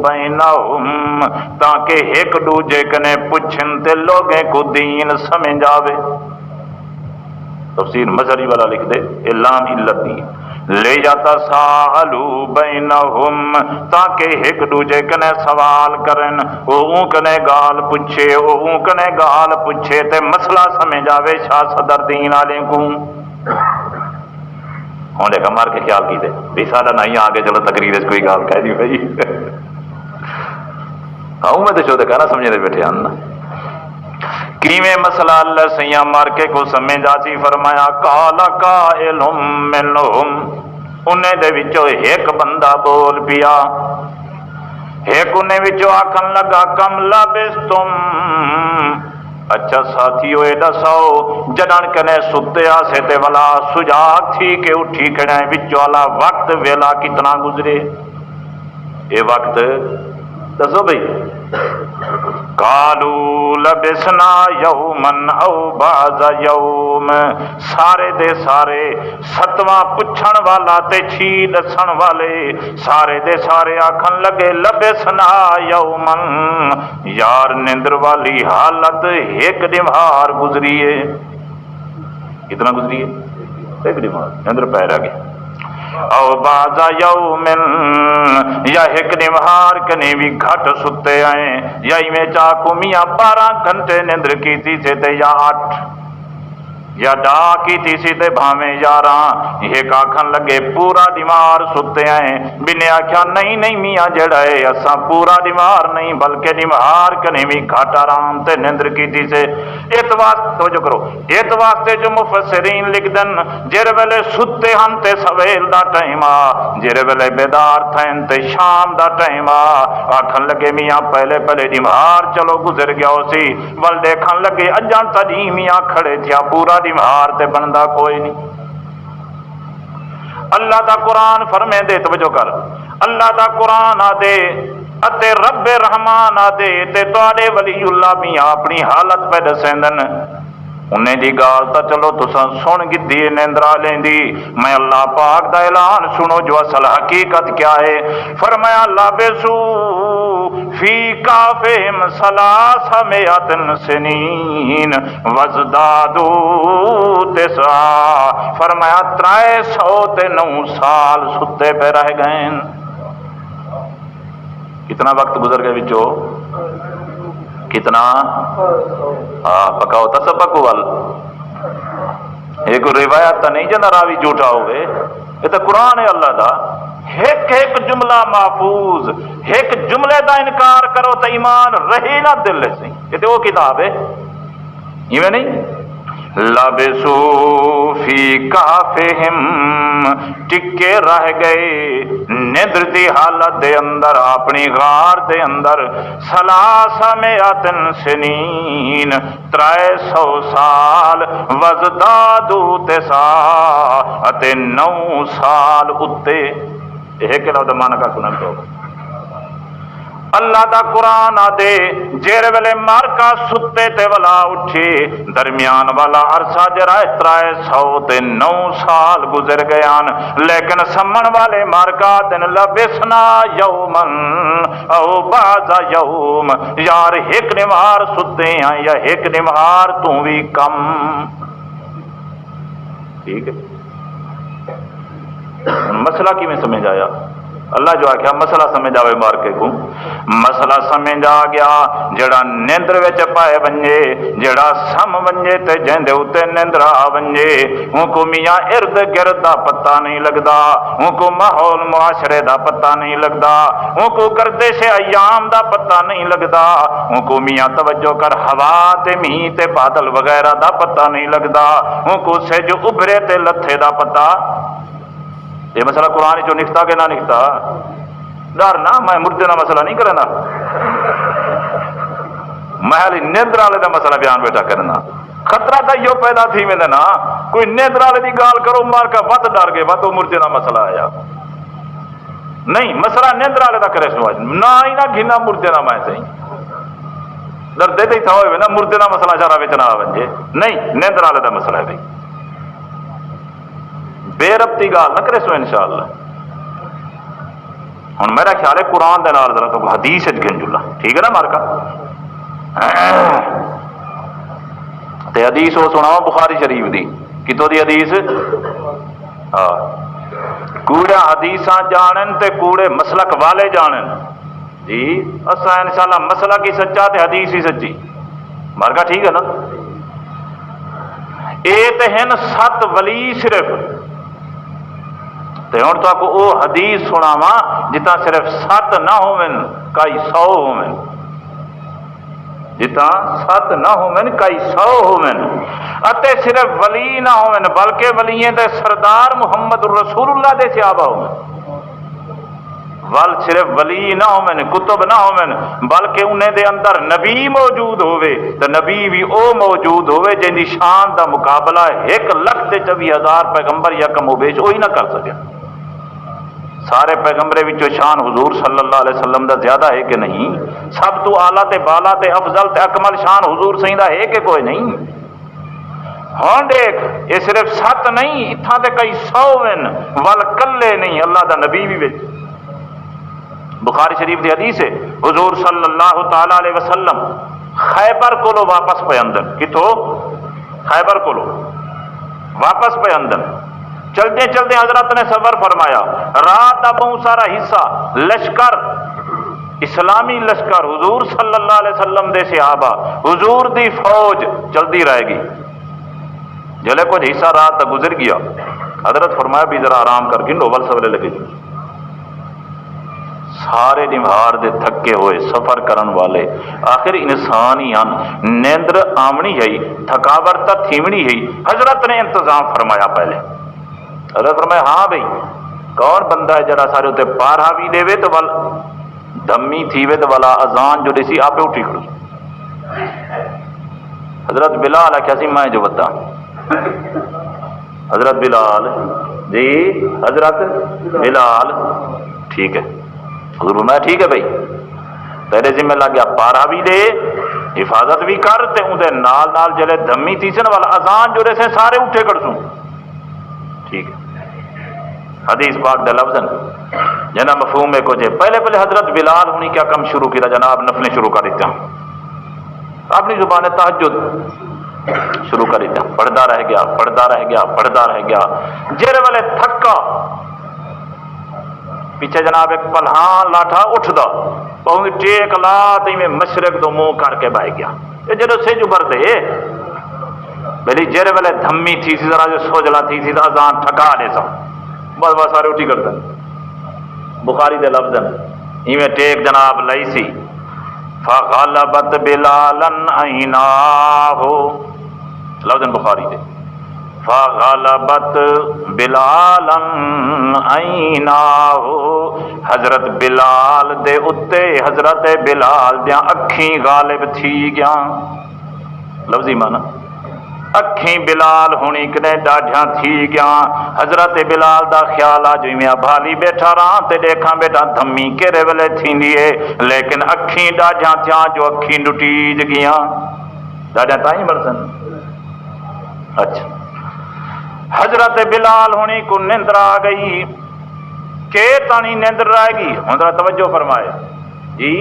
بینہم تاکہ ایک دوجے کنے پوچھن تے لوگیں کو دین سمجھ آوے تفسیر مظہری والا لکھ دے اعلام علت دی لے جاتا سالو بینہم تاکہ ایک دوجے کنے سوال کرن او کنے گال پوچھے او کنے گال پوچھے تے مسئلہ سمجھ آوے شاہ صدر دین آلے کو ہوں لے مار کے خیال کی دے بھی سارا نہیں آگے چلو تقریر اس کوئی گال کہہ دی بھائی آؤں میں تو شو دے کہنا سمجھے دے بیٹھے آنا کیویں مسئلہ اللہ سیاں مار کے کو سمجھ آسی فرمایا قال قائل منہم انہیں دے وچوں ایک بندہ بول پیا ایک انہیں وچوں آکھن لگا کم لبستم اچھا ساتھیو اے دساؤ جڑن کنے ستے آسے تے والا سجاگ تھی کہ اٹھی کھڑے وچوں والا وقت ویلا کتنا گزرے اے وقت دسو بھئی قالوا لبسنا یومن او بعض یوم سارے دے سارے ستواں پچھن والا تے چھی دسن والے سارے دے سارے آکھن لگے لبسنا یومن یار نندر والی حالت ایک دمہار گزریے کتنا گزریے ایک دمہار نندر پہ رہ گیا او بعض یومن یا ایک نمہار کنے بھی گھٹ ستے آئیں یا میں چاکو میاں 12 گھنٹے نندر کی تھی سے تے یا 8 یا ڈا کی تھی سی تے بھامیں یاراں یہ کاکھن لگے پورا دیوار ستے آئیں بنے آکھیا نہیں میاں جڑا ہے اساں پورا دیوار نہیں بلکہ دیوار کنے بھی گھٹ آرام تے نندر کی تھی سے اتوار توجہ کرو اتوار تے جو مفسرین لکھ دن جر ویلے ستے ہن تے سویل دا ٹائم آ جر ویلے بیدار تھین تے شام دا ٹائم آ آکھن لگے میاں پہلے دیوار چلو گزر گیا سی ول دیکھن لگے اجاں تدی میاں کھڑے تھیا پورا دیوار تے بندہ کوئی نہیں اللہ دا قرآن فرمے دے توجہ کر اللہ دا قرآن آ دے اتے رب رحمان آدے تے تواڈے ولی اللہ میاں اپنی حالت پہ دسیندن انہیں دی گال تا چلو تساں سن گدی نیندرا لیندی میں اللہ پاک دا اعلان سنو جو اصل حقیقت کیا ہے فرمایا لابسو فی کافہم ثلاثمائۃ سنین وازدادوا تسعا فرمایا 309 سال ستے پہ رہ گئے کتنا وقت گزر گئے بچو کتنا پکاؤ تسبکو وال ایک روایت تو نہیں جنا راوی جھوٹا ہوئے یہ تو قرآن ہے اللہ دا ایک ایک جملہ محفوظ ایک جملے دا انکار کرو تو ایمان رہی نہ دل سے یہ تو وہ کتاب ہے یہ نہیں لابسو فی کافہم ٹکے رہ گئے ندر دی حالت دے اندر اپنی غار دے اندر 300 سنین 300 سال وزدادو تسعا اتے 9 سال اتے یہ کہ لفظ معنی کا سنن تو اللہ دا قرآن آدے جیر ویلے مارکا ستے تے والا اٹھے درمیان والا عرصہ جرائے 309 سال گزر گیان لیکن سمن والے مارکا دن لبسنا یومن او بعض یوم یار ایک نمار ستے ہیں یا ایک نمار تو بھی کم ٹھیک ہے مسئلہ کی میں سمجھ آیا اللہ جو آکھیا مسئلہ سمجھ آوے مار کے کو مسئلہ سمجھ آ گیا جڑا نیندر وچ پائے ونجے جڑا سم ونجے تے جیندے اوتے نیندر آ ونجے ان کو میاں ارد گرد دا پتہ نہیں لگدا ان کو ماحول معاشرے دا پتہ نہیں لگدا ان کو گردش ایام دا پتہ نہیں لگدا ان کو میاں توجہ کر ہوا تے میہ تے بادل وغیرہ دا پتہ نہیں لگدا ان کو سے جو ابھرے تے لتھے دا پتہ یہ مسئلہ قرآن جو نکتا کہ نہ نکتا ڈر نہ میں مردے کا مسئلہ نہیں کرنا میں حالی نیندر والے کا مسئلہ بیان بیٹھا کرنا خطرہ تو یہ پیدا تھی میں نا کوئی نیندر والے کی گال کرو مار کا وت ڈر گئے وت مردے کا مسئلہ آیا نہیں مسئلہ نیندر والے کا کرے سو نہ ہی نہ گھنا مردے کا میں صحیح ڈردے تو تھا ہوئے نا مردے کا مسئلہ چارا بچ نہ بنجے نہیں نیندر والے کا مسئلہ ہے بھائی بے ربطی گال نہ کرے سو انشاءاللہ ہوں میرا خیال ہے قرآن دے نال ذرا تو حدیث گن جلا ٹھیک ہے نا مارکا تے حدیث وہ سناؤ بخاری شریف دی کتوں دی حدیث ہاں کوڑا حدیثاں جانن تے کوڑے مسلک والے جانن جی اساں انشاءاللہ مسلک ہی سچا تے حدیث ہی سچی مارکا ٹھیک ہے نا اے تے ہیں 7 ولی صرف تے ہن تو او حدیث سناواں جتا صرف 7 نہ ہوون کئی 100 ہوون جتا 7 نہ ہوون کئی 100 ہوون اتے صرف ولی نہ ہوون بلکہ ولییں دے سردار محمد رسول اللہ دے صحابہ ہوون ول صرف ولی نہ ہوون کتب نہ ہوون بلکہ انہیں دے اندر نبی موجود ہوئے تے نبی بھی او موجود ہوئے جن دی شان دا مقابلہ 1,24,000 پیغمبر یا کم و بیش وہی نہ کر سکے سارے پیغمبرے وچوں شان حضور صلی اللہ علیہ وسلم دا زیادہ ہے کہ نہیں سب تو اعلیٰ تے بالا تے افضل تے اکمل شان حضور صحیح دا ہے کہ کوئی نہیں ہاں دیکھ یہ صرف 7 نہیں اتھاں تے کئی 100 ون ول کلے نہیں اللہ دا نبی بھی وچ بخاری شریف دی حدیث ہے حضور صلی اللہ تعالی علیہ وسلم خیبر کولو واپس پہ اندر کتھوں خیبر کولو واپس پہ اندر چلتے چلتے حضرت نے سفر فرمایا رات کا بہت سارا حصہ لشکر اسلامی لشکر حضور صلی اللہ علیہ وسلم دے صحابہ حضور دی فوج چلتی رہے گی جلے کچھ حصہ رات تک گزر گیا حضرت فرمایا بھی ذرا آرام کر کے نوبل سویرے لگے جی سارے نمہار دے تھکے ہوئے سفر کرن والے آخر انسان ہی نیندر آمنی ہے تھکاوٹ تا تھیمنی ہے حضرت نے انتظام فرمایا پہلے حضرت فرمایا ہاں بھئی کون بندہ ہے جڑا سارے ہوتے پارہا بھی دے وے تو ول دھمی تھی وے تو والا اذان جو دیسی آپ اٹھی کھڑو حضرت بلال ہے کیسی میں جو بتا حضرت بلال جی حضرت بلال ٹھیک ہے حضور فرمایا ٹھیک ہے بھائی تیرے ذمہ لگ گیا پارا بھی دے حفاظت بھی کر تے اندے نال نال جلے دمی تیسن والا اذان جڑے سے سارے اٹھے کر سوں ٹھیک ہے حدیث پاک دے لفظ جنا مفہوم ہے کو جے پہلے حضرت بلال ہونی کیا کم شروع کیا جناب نفلیں شروع کر دیتا اپنی زبان تہجد شروع کر دیتا پڑھتا رہ گیا جیرے والے تھکا پیچھے جناب ایک پلہان لاٹھا اٹھدا پہنگی ٹیک لا تی میں مشرق دو منہ کر کے بائے گیا یہ جدو سے جو بردے بلی جیرے والے دھمی تھی سی ذرا جو سوجلا تھی سی اذان ٹھکا دے سا بس سارے اٹھی کر دیں بخاری دے لفظ ایویں ٹیک جناب لئی سی فغلبت بلالا عیناہ لفظ بخاری دے فغلبت بلالا عیناہ حضرت بلال دے اتے حضرت بلال دیاں اکھیں غالب تھی گیا لفظی معنی اکھیں بلال ہونی کنے ڈاڈھیاں تھی گیا حضرت بلال دا خیال آ جو میں بھالی بیٹھا رہا تے دیکھاں بیٹا دھمی کیرے ویلے تھی دیئے لیکن اکھیں ڈاڈھیاں تھیاں جو اکھیں ڈٹیج گیا ڈاڈھیاں تائیں مرسن اچھا حضرت بلال ہونی کو نندر آ گئی کہ تانی نندر آئے گی حضرت توجہ فرمائے جی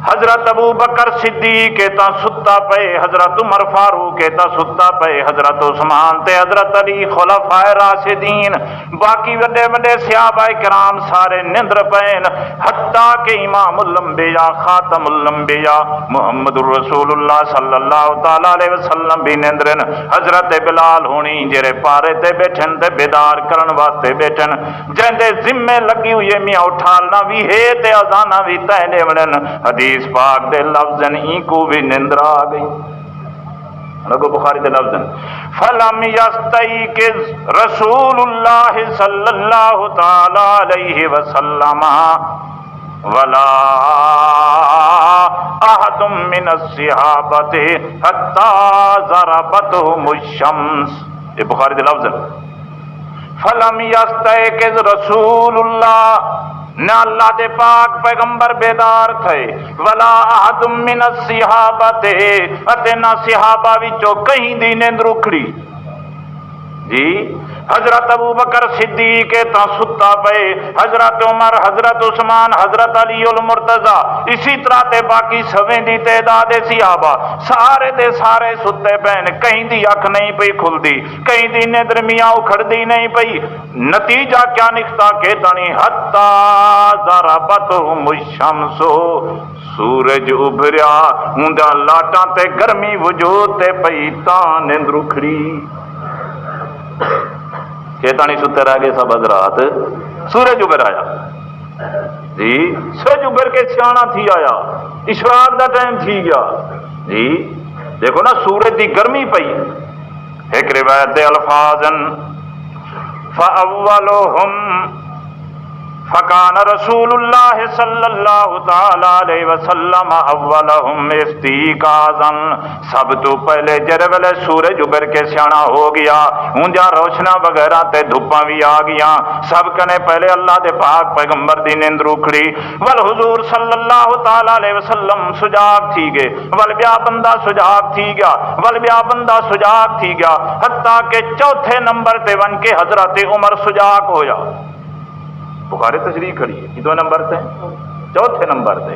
حضرت ابو بکر صدیق کہتا ستا پے حضرت عمر فاروق کہتا ستا پے حضرت عثمان تے حضرت علی خلفائے راشدین باقی وڈے وڈے صحابہ کرام سارے نندر پین حتیٰ کہ امام الانبیاء خاتم الانبیاء محمد الرسول اللہ صلی اللہ تعالی علیہ وسلم بھی نندرن حضرت بلال ہونی جرے پارے تے بیٹھن تے بیدار کرن واسطے بیٹھن جہندے ذمے لگی ہوئی میاں اٹھالنا بھی ہے تے اذانہ بھی تینے ونن حدیث پاک دے لفظن این کو بھی نندر آ گئی لگو بخاری دے لفظن فلم یستیقظ رسول اللہ صلی اللہ تعالی علیہ وسلم ولا احد من الصحابۃ حتی ضربتهم الشمس یہ بخاری دے لفظن فلم یستیقظ رسول اللہ نہ اللہ دے پاک پیغمبر بیدار تھے ولا احد من الصحابۃ اتے نہ صحابہ وچوں کہیں دی نیند رکھڑی جی حضرت ابو بکر صدیق تا ستا پے حضرت عمر حضرت عثمان حضرت علی المرتضی اسی طرح تے باقی سویں دی تعداد صحابہ سارے دے سارے ستے پین کہیں دی اکھ نہیں پئی کھل دی کہیں دی نیندر میاں اکھڑ دی نہیں پئی نتیجہ کیا نکتا کہ تنی حتی ضربتهم الشمس سورج ابھریا ہوندا لاٹاں تے گرمی وجود تے پئی تاں نیند رکھڑی شیطانی ستے رہ گئے سب حضرات سورج ابھر آیا جی سورج ابھر کے سیانا تھی آیا اشراق دا ٹائم تھی گیا جی دیکھو نا سورج دی گرمی پئی ایک روایت دے الفاظن فاولهم فکان رسول اللہ صلی اللہ تعالی علیہ وسلم اولہم استیقاظا سب تو پہلے جرے ویلے سورج ابھر کے سیانا ہو گیا اونجا روشنا وغیرہ تے دھپاں بھی آ گیا سب کنے پہلے اللہ دے پاک پیغمبر دی نیند روکھڑی والحضور صلی اللہ تعالی علیہ وسلم سجاگ تھی گئے والبیا بندہ سجاگ تھی گیا والبیا بندہ سجاگ تھی گیا حتیٰ کہ چوتھے نمبر تے ون کے حضرت عمر سجاگ ہویا بخاری تشریح کھڑی ہے دو نمبر تے چوتھے نمبر تے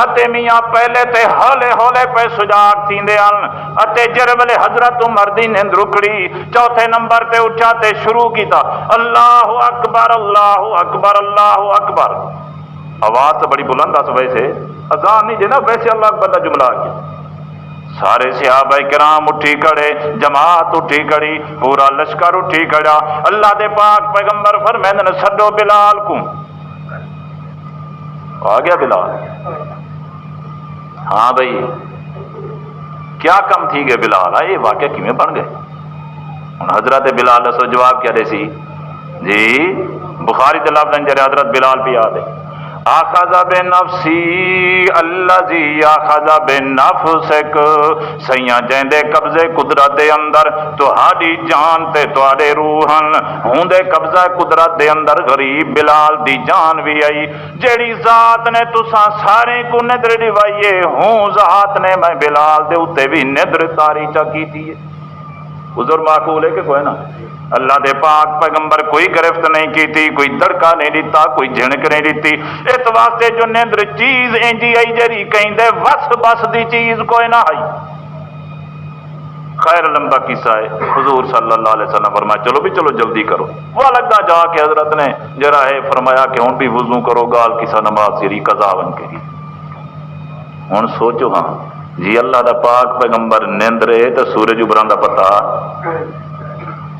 اتے میاں پہلے تے ہولے ہولے پہ سجاگ تھیندے ان اتے جر ویلے حضرت عمر دی نیند رکڑی چوتھے نمبر تے اٹھا تے شروع کیتا اللہ اکبر اللہ اکبر اللہ اکبر آواز تو بڑی بلند اس ویسے اذان نہیں جنا ویسے اللہ اکبر دا جملہ کیا سارے صحابہ کرام اٹھی کھڑے جماعت اٹھی کھڑی پورا لشکر اٹھی کھڑا اللہ دے پاک پیغمبر فرمیندن سڈو بلال کو آ گیا بلال ہاں بھائی کیا کم تھی گئے بلال آئے واقعہ کیویں بن گئے ہن حضرت بلال دسو جواب کیا دے سی جی بخاری تے لفظ جڑے حضرت بلال پہ آ دے آخذ بنفسی الذی آخذ بنفسک، سیاں جیندے قبضے قدرت دے اندر تہاڈی جان تے تہاڈے روحن ہوندے قبضہ قدرت دے اندر غریب بلال دی جان بھی آئی، جیڑی ذات نے تساں سارے کو ندر ڈوائیے ہوں ذات نے میں بلال دے اتے بھی ندر تاری چا کیتی ہے۔ حضور معقول ہے کہ کوئی نہ، اللہ دے پاک پیغمبر کوئی گرفت نہیں کی تھی، کوئی دڑکا نہیں دیتا، کوئی جھنک نہیں دیتی، اس واسطے جو نیندر چیز انجی آئی جری کہیں دے وس بس دی چیز کوئی نہ آئی۔ خیر لمبا قصہ ہے، حضور صلی اللہ علیہ وسلم فرمایا چلو بھی چلو جلدی کرو، وہ لگتا جا کے حضرت نے جرا ہے فرمایا کہ ہوں بھی وضو کرو گال کسا نماز سری قضا بن کے گی۔ ہوں سوچو ہاں جی اللہ دا پاک پیغمبر نیندرے تو سورج ابھران دا پتا،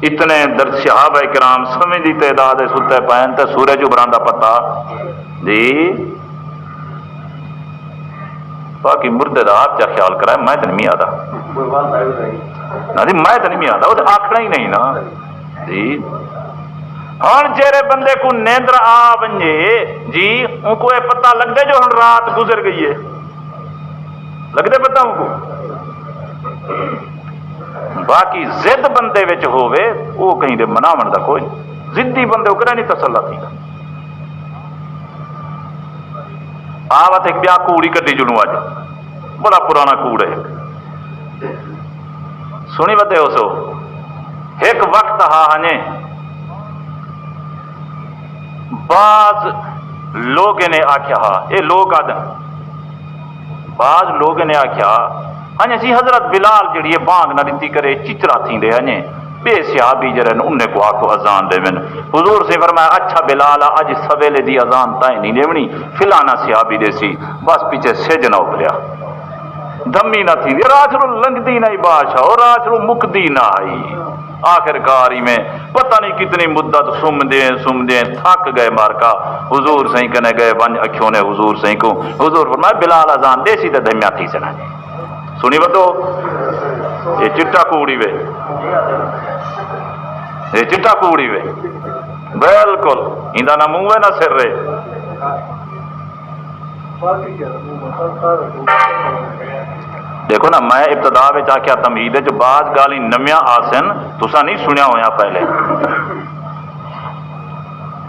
اتنے در صحابہ کرام سمجھ دی تعداد ستے پین تے سورج ابھران دا پتا جی باقی مردے دا آپ کیا خیال کرائے میں تو نہیں آدھا جی، میں تو نہیں آدھا، وہ آخنا ہی نہیں نا جی۔ ہوں جیرے بندے کو نیندر آ بنجے جی ان کو یہ پتہ لگ دے جو ہن رات گزر گئی ہے، لگ دے پتہ ان کو۔ باقی زد بندے وچ ہووے وہ کہیں دے مناون دا کوئی زدی بندے وہ کرے نہیں تسلا تھی گا۔ آوت ایک بیا کوڑی کٹی جنوں اج بڑا پرانا کوڑ ہے، سنی ودے ہو سو ایک وقت ہا ہنے بعض لوگ نے آکھیا ہا اے لوگ آدم بعض لوگ نے آکھیا ہنے سی حضرت بلال جڑی ہے بانگ نہ دتی کرے چچرا تھیندے ہنے بے صحابی جرن انہیں کو آکھو اذان دے من، حضور سے فرمایا اچھا بلال اج سویلے دی اذان تائیں نہیں دیونی فلانا صحابی دے سی، بس پیچھے سج نہ ابھریا دمی نہ تھی رات رو لنگدی نہیں بادشاہ اور رات رو مکدی نہ آئی، آخر کاری میں پتہ نہیں کتنی مدت سم دیں تھک گئے مارکا، حضور سہیں کنے گئے ون اکھیوں نے حضور سہیں کو، حضور فرمایا بلال اذان دے سی تے دھمیا تھی سنا سنی بتو یہ چٹا کوڑی وے، یہ چٹا کوڑی وے بالکل اندا نہ منہ ہے نہ سر رے۔ دیکھو نا میں ابتدا وچ آکھیا تمہید وچ بعض گالی نمیاں آسن تساں نہیں سنیا ہویا پہلے،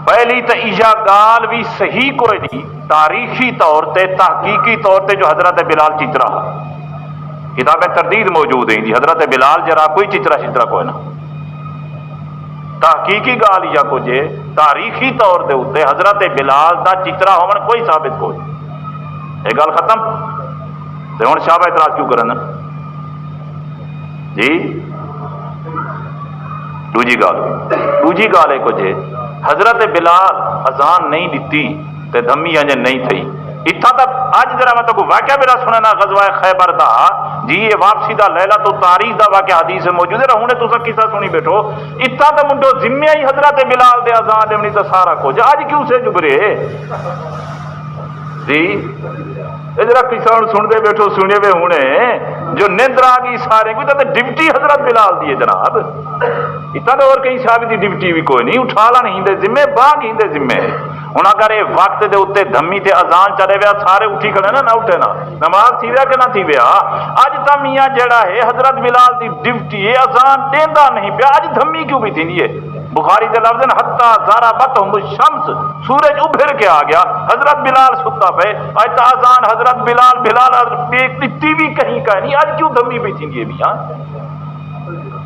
پہلی تو ایجا گال بھی صحیح کوئی نہیں تاریخی طور تے تحقیقی طور تے جو حضرت بلال چچرا کتاب تردید موجود ہیں جی حضرت بلال جرا کوئی چچرا شچرا کوئی نہ، تحقیقی گال یا کچھ تاریخی طور دے اوتے حضرت بلال دا چچرا ہون کوئی ثابت کوئی، یہ گل ختم تے ہن شاہ اعتراض کیوں کرن جی۔ دوجی گال ہے کچھ حضرت بلال اذان نہیں دیتی تے دھمی انجن نہیں تھی، اتھا تک اج ذرا میں تو کو واقعہ میرا سننا غزوہ خیبر دا جی یہ واپسی دا لیلہ تو تاریخ دا واقعہ حدیث موجود ہے رہونے تو سب قصہ سنی بیٹھو، اتھا تو منڈو ذمہ ہی حضرت بلال دے اذان دیونی تو سارا کچھ اج کیوں سے جبرے جی ذرا قصہ سن دے بیٹھو سنے وے ہونے جو نیندر آ گئی سارے کوئی تو ڈپٹی حضرت بلال دی ہے جناب، اتنا تو اور کہیں صاحب دی ڈپٹی بھی کوئی نہیں اٹھا لا نہیں دے ذمے باغ ہی دے ذمے ہوں اگر یہ وقت دے اتنے دھمی تے اذان چلے ویا سارے اٹھی کھڑے نا نہ اٹھے نا نماز تھی ویا کہ نہ تھی ویا، اج تا میاں جڑا ہے حضرت بلال دی ڈپٹی ہے اذان دیندا نہیں پیا، اج دھمی کیوں بھی تھی ہے بخاری دے لفظ حتی ضربتہم الشمس سورج ابھر کے آ گیا حضرت بلال ستا پے، اج تا اذان حضرت بلال ٹی وی کہیں کا نہیں، اج کیوں دھمی بھی تھی ہے میاں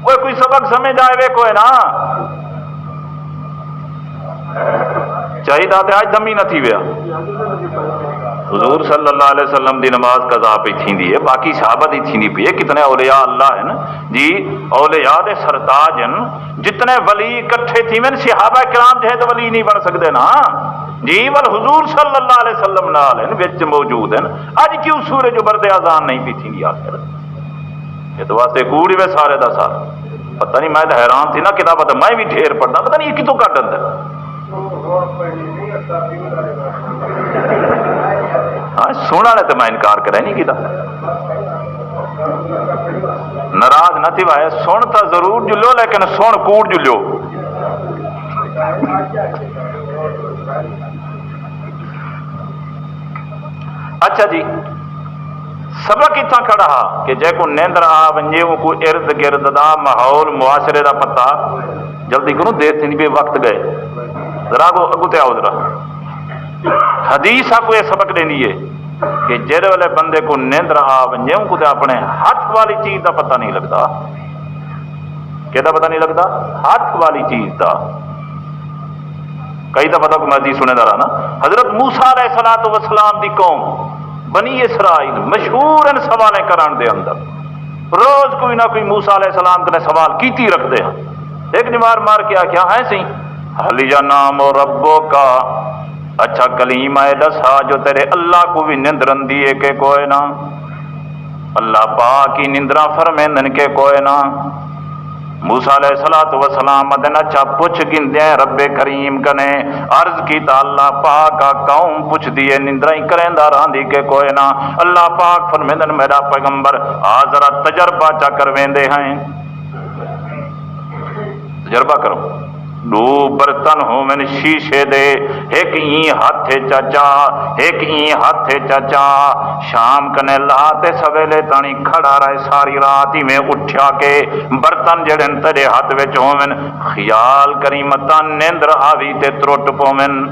کوئی سبق سمجھ آئے وے کوئی نا چاہیے آج دمی نہ تھی ویا، حضور صلی اللہ علیہ وسلم دی نماز قضا پہ تھیندی ہے باقی صحابہ دی تھیندی پی ہے، کتنے اولیاء اللہ ہیں جی اولیاء دے سرتاج ہیں، جتنے ولی اکٹھے تھی میں صحابہ کرام جو ہے تو ولی نہیں بن سکتے نا جی، ول حضور صلی اللہ علیہ وسلم نال ہیں وچ موجود ہیں، اج کیوں سورج بردے اذان نہیں پی تھیندی آخر یہ تو واسطے کوڑی وے سارے دا سارا پتہ نہیں، میں تو حیران تھی نا کتاب میں بھی ڈھیر پڑھنا پتہ نہیں یہ کتوں کٹ اندر ہاں سونا نے تو میں انکار کرے نہیں کیتا ناراض نہ تھی بھائی سن تو ضرور جلو لیکن سن کوڑ جلو اچھا جی، سبق اتنا کھڑا کہ جے کو نیندر آ ونجے کو ارد گرد دا ماحول معاشرے دا پتہ جلدی کرو، دیر تھی نہیں بے وقت گئے، ذرا کو اگو تے آؤ ذرا۔ حدیث آپ کو یہ سبق دینی ہے کہ جہے والے بندے کو نیندر آ ونجے کو تے اپنے ہاتھ والی چیز دا پتہ نہیں لگتا۔ کہ پتہ نہیں لگتا؟ ہاتھ والی چیز دا۔ کئی دفعہ تک میں حدیث سنے دا رہا نا، حضرت موسیٰ علیہ الصلوۃ والسلام دی قوم بنی اسرائیل مشہور ان سوالیں کران دے اندر، روز کوئی نہ کوئی موسیٰ علیہ السلام کے سوال کیتی رکھتے ہیں۔ ایک نمار مار کے کیا ہے سی حلی جا نام و ربو کا، اچھا کلیم ہے دسا جو تیرے اللہ کو بھی نندرن دیے کہ کوئی نہ، اللہ پاک کی نندرہ فرمیندن کے کوئی نہ۔ موسیٰ علیہ الصلوۃ والسلام مدن اچھا پوچھ گندے ہیں رب کریم کنے، عرض کی تا اللہ پاک قوم پوچھ دیے نندرہ کریں داران دی کے کوئی نہ۔ اللہ پاک فرمیندن میرا پیغمبر آذرہ تجربہ چا کرویندے ہیں، تجربہ کرو۔ دو برتن ہو من شیشے دے، ایک این ہاتھ چاچا ایک این ہاتھ چاچا، شام کنے لاتے سویلے تانی کھڑا رہے ساری رات ہی میں اٹھیا کے برتن جڑن تیرے ہاتھ وچ ہومن، خیال کری متا نیندر آوی تے ترٹ پومن۔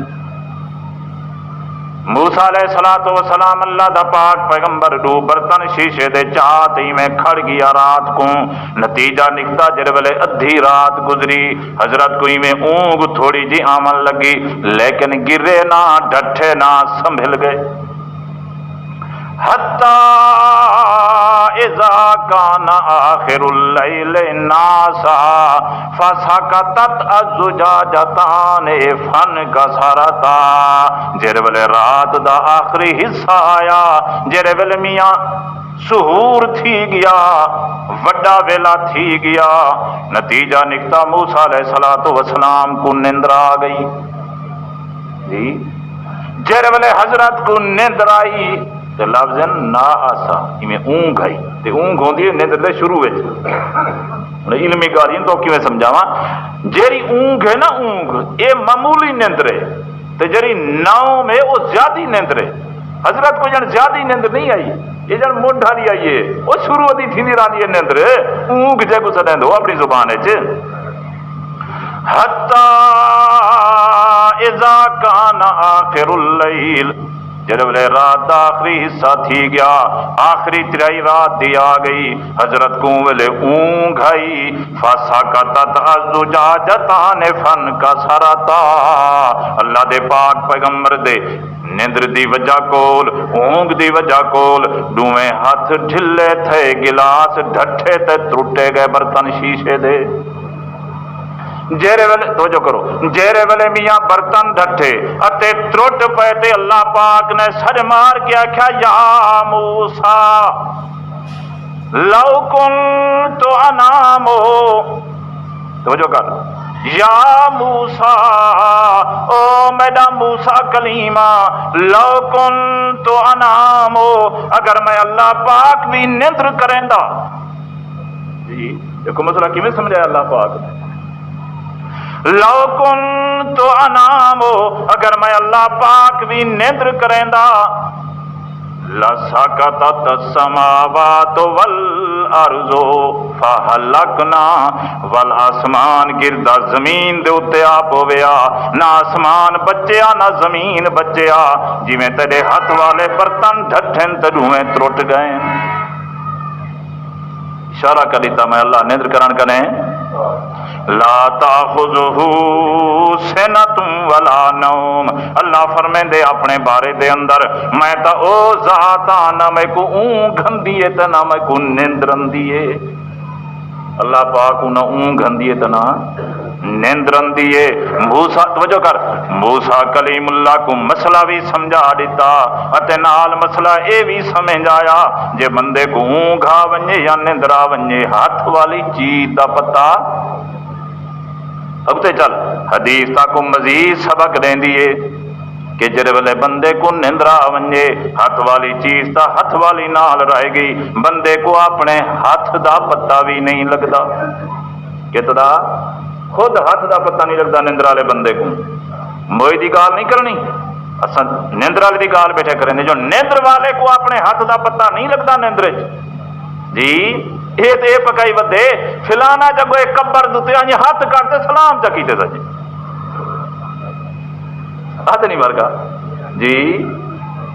موسیٰ علیہ الصلوۃ والسلام اللہ دا پاک پیغمبر دو برتن شیشے دے چاہتی میں کھڑ گیا رات کو، نتیجہ نکتا جر ویلے ادھی رات گزری، حضرت کوئی میں اونگ تھوڑی جی آمن لگی، لیکن گرے نہ ڈٹھے نہ سنبھل گئے۔ حتی اذا کان آخر اللیل ناسا فسکتت الزجاجتان فانکسرتا، جر ویلے رات دا آخری حصہ آیا، جر ویلے میاں سحور تھی گیا، وڈا ویلا تھی گیا، نتیجہ نکتا موسیٰ علیہ الصلوۃ والسلام کو نیندر آ گئی جی۔ جر ویلے حضرت کو نیندر آئی تے لفظ نا آسا میں اونگ آئی تے اونگ ہوندی ہے نیندر دے شروع وچ، علمی گالین تو کیویں سمجھاواں، جیڑی اونگ ہے نا اونگ اے معمولی نیندر ہے تے جیڑی نوم ہے او زیادی نیندر ہے۔ حضرت کو جن زیادی نیندر نہیں آئی، یہ جن مونڈ والی آئی ہے وہ شروع ہوتی تھی رانی ہے نیندر، اونگ جے کو سدیں دو اپنی زبان وچ۔ حتی اذا کان آخر اللیل، جب ویلے رات دا آخری حصہ تھی گیا، آخری ترائی رات دی آ گئی، حضرت کو ویلے اونگ آئی، فسکتت الزجاجتان فانکسرتا، اللہ دے پاک پیغمبر دے نیندر دی وجہ کول اونگ دی وجہ کول دوویں ہاتھ ڈھلے تھے، گلاس ڈھٹھے تے ترٹے گئے برتن شیشے دے۔ جیرے ویلے توجہ کرو، جیرے ویلے میاں برتن ڈھٹے اتے ترٹ پے تے اللہ پاک نے سر مار کے آکھیا یا موسیٰ لو کنت انامو، توجہ کر، یا موسیٰ او میرا موسیٰ کلیمہ، لو کنت انامو، اگر میں اللہ پاک بھی نیندر کریں دا جی، دیکھو مسئلہ کیویں سمجھایا اللہ پاک نے، لو کنت انامو، اگر میں اللہ پاک بھی نیندر کریں دا، لسکتت السماوات والارض فہلکنا، والآسمان گردا زمین دے اتے آپ ہویا، نہ آسمان بچیا نہ زمین بچیا، جی میں تیرے ہاتھ والے برتن ڈھٹھن ترویں ترٹ گئے۔ اشارہ کر دیتا میں اللہ نیندر کرن کنے، لا تاخذہ سنۃ ولا نوم، اللہ فرمیندے اپنے بارے دے اندر میں تا او ذات نہ میں کو اونگ گھندی ہے تے نہ میں کو نیندرن دیے، اللہ پاک نہ اونگ گھندی ہے تے نہ نیندرن دیے۔ موسیٰ توجہ کر، موسیٰ کلیم اللہ کو مسئلہ بھی سمجھا دیتا اتے نال مسئلہ اے بھی سمجھ آیا جے بندے کو اونگ آ ونجے یا نیندر آ ونجے ہاتھ والی چیز دا پتہ۔ اب تے چل حدیث تا کو مزید سبق دین دیے کہ جڑے ویلے بندے کو نیندر آ ونجے ہاتھ والی چیز تا ہاتھ والی نال رہے گی، بندے کو اپنے ہاتھ دا پتہ بھی نہیں لگدا، کتنا خود ہاتھ دا پتہ نہیں لگتا نیندر والے بندے کو، موئی دی گال نہیں کرنی، اصل نیندر والے کی گال بیٹھے کریں جو نیندر والے کو اپنے ہاتھ کا پتا نہیں لگتا نیندر جی یہ تو یہ پکائی ودے فلانا جگہ قبر دتے ہاتھ کرتے سلام چکیتے سجے ہاتھ نہیں مرگا جی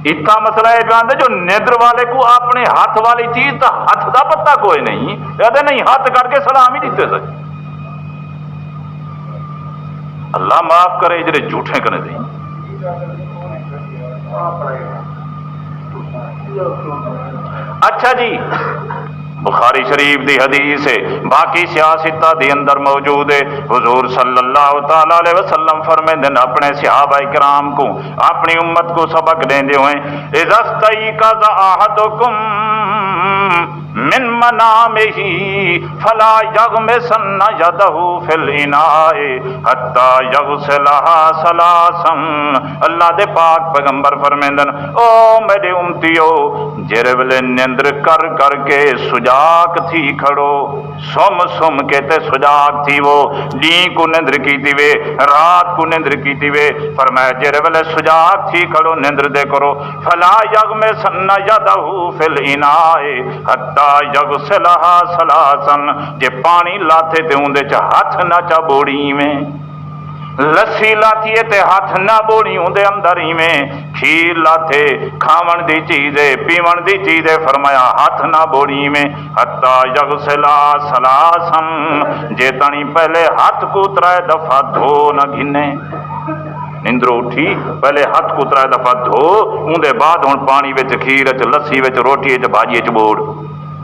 اتنا مسئلہ یہ جانتے جو نیندر والے کو اپنے ہاتھ والی چیز تو ہاتھ کا پتا کوئی نہیں کہتے نہیں ہاتھ کر کے سلام ہی دیتے سجے اللہ معاف کرے جڑے جھوٹے کرنے دیں اچھا جی بخاری شریف دی حدیث ہے باقی سیاستہ دی اندر موجود ہے حضور صلی اللہ تعالی علیہ وسلم فرمائے اپنے صحابہ کرام کو اپنی امت کو سبق دیندے ہوئے اذا استيقظ احدكم من منامه فلا يغمسن يده في الاناء حتى يغسلها ثلاثا اللہ دے پاک پیغمبر فرمیندن او میرے امتیو جڑے ویلے نیندر کر کر کے سجاگ تھی کھڑو سم سم کے تے سجاگ تھی وہ دین کو نیندر کیتی وے رات کو نیندر کیتی وے فرمایا جڑے ویلے سجاگ تھی کھڑو نیندر دے کرو فلا یغمسن یدہ فی الاناء حتی یغسلها ثلاثا جے پانی لاتے تے اون دے چ ہاتھ نہ چا بوڑی میں لسی لاتی ہے تے ہاتھ نہ بوڑی اون دے اندر ہی میں کھیر لاتے کھاون دی چیزیں پیون دی چیزیں فرمایا ہاتھ نہ بوڑی میں حتی یغسلا ثلاثا جے تانی پہلے ہاتھ کو ترائے دفعہ دھو نہ گھنے نیندرو اٹھی پہلے ہاتھ کو ترائے دفعہ دھو اون دے بعد ہن پانی وچ کھیر وچ لسی وچ روٹی وچ بھاجی وچ بوڑ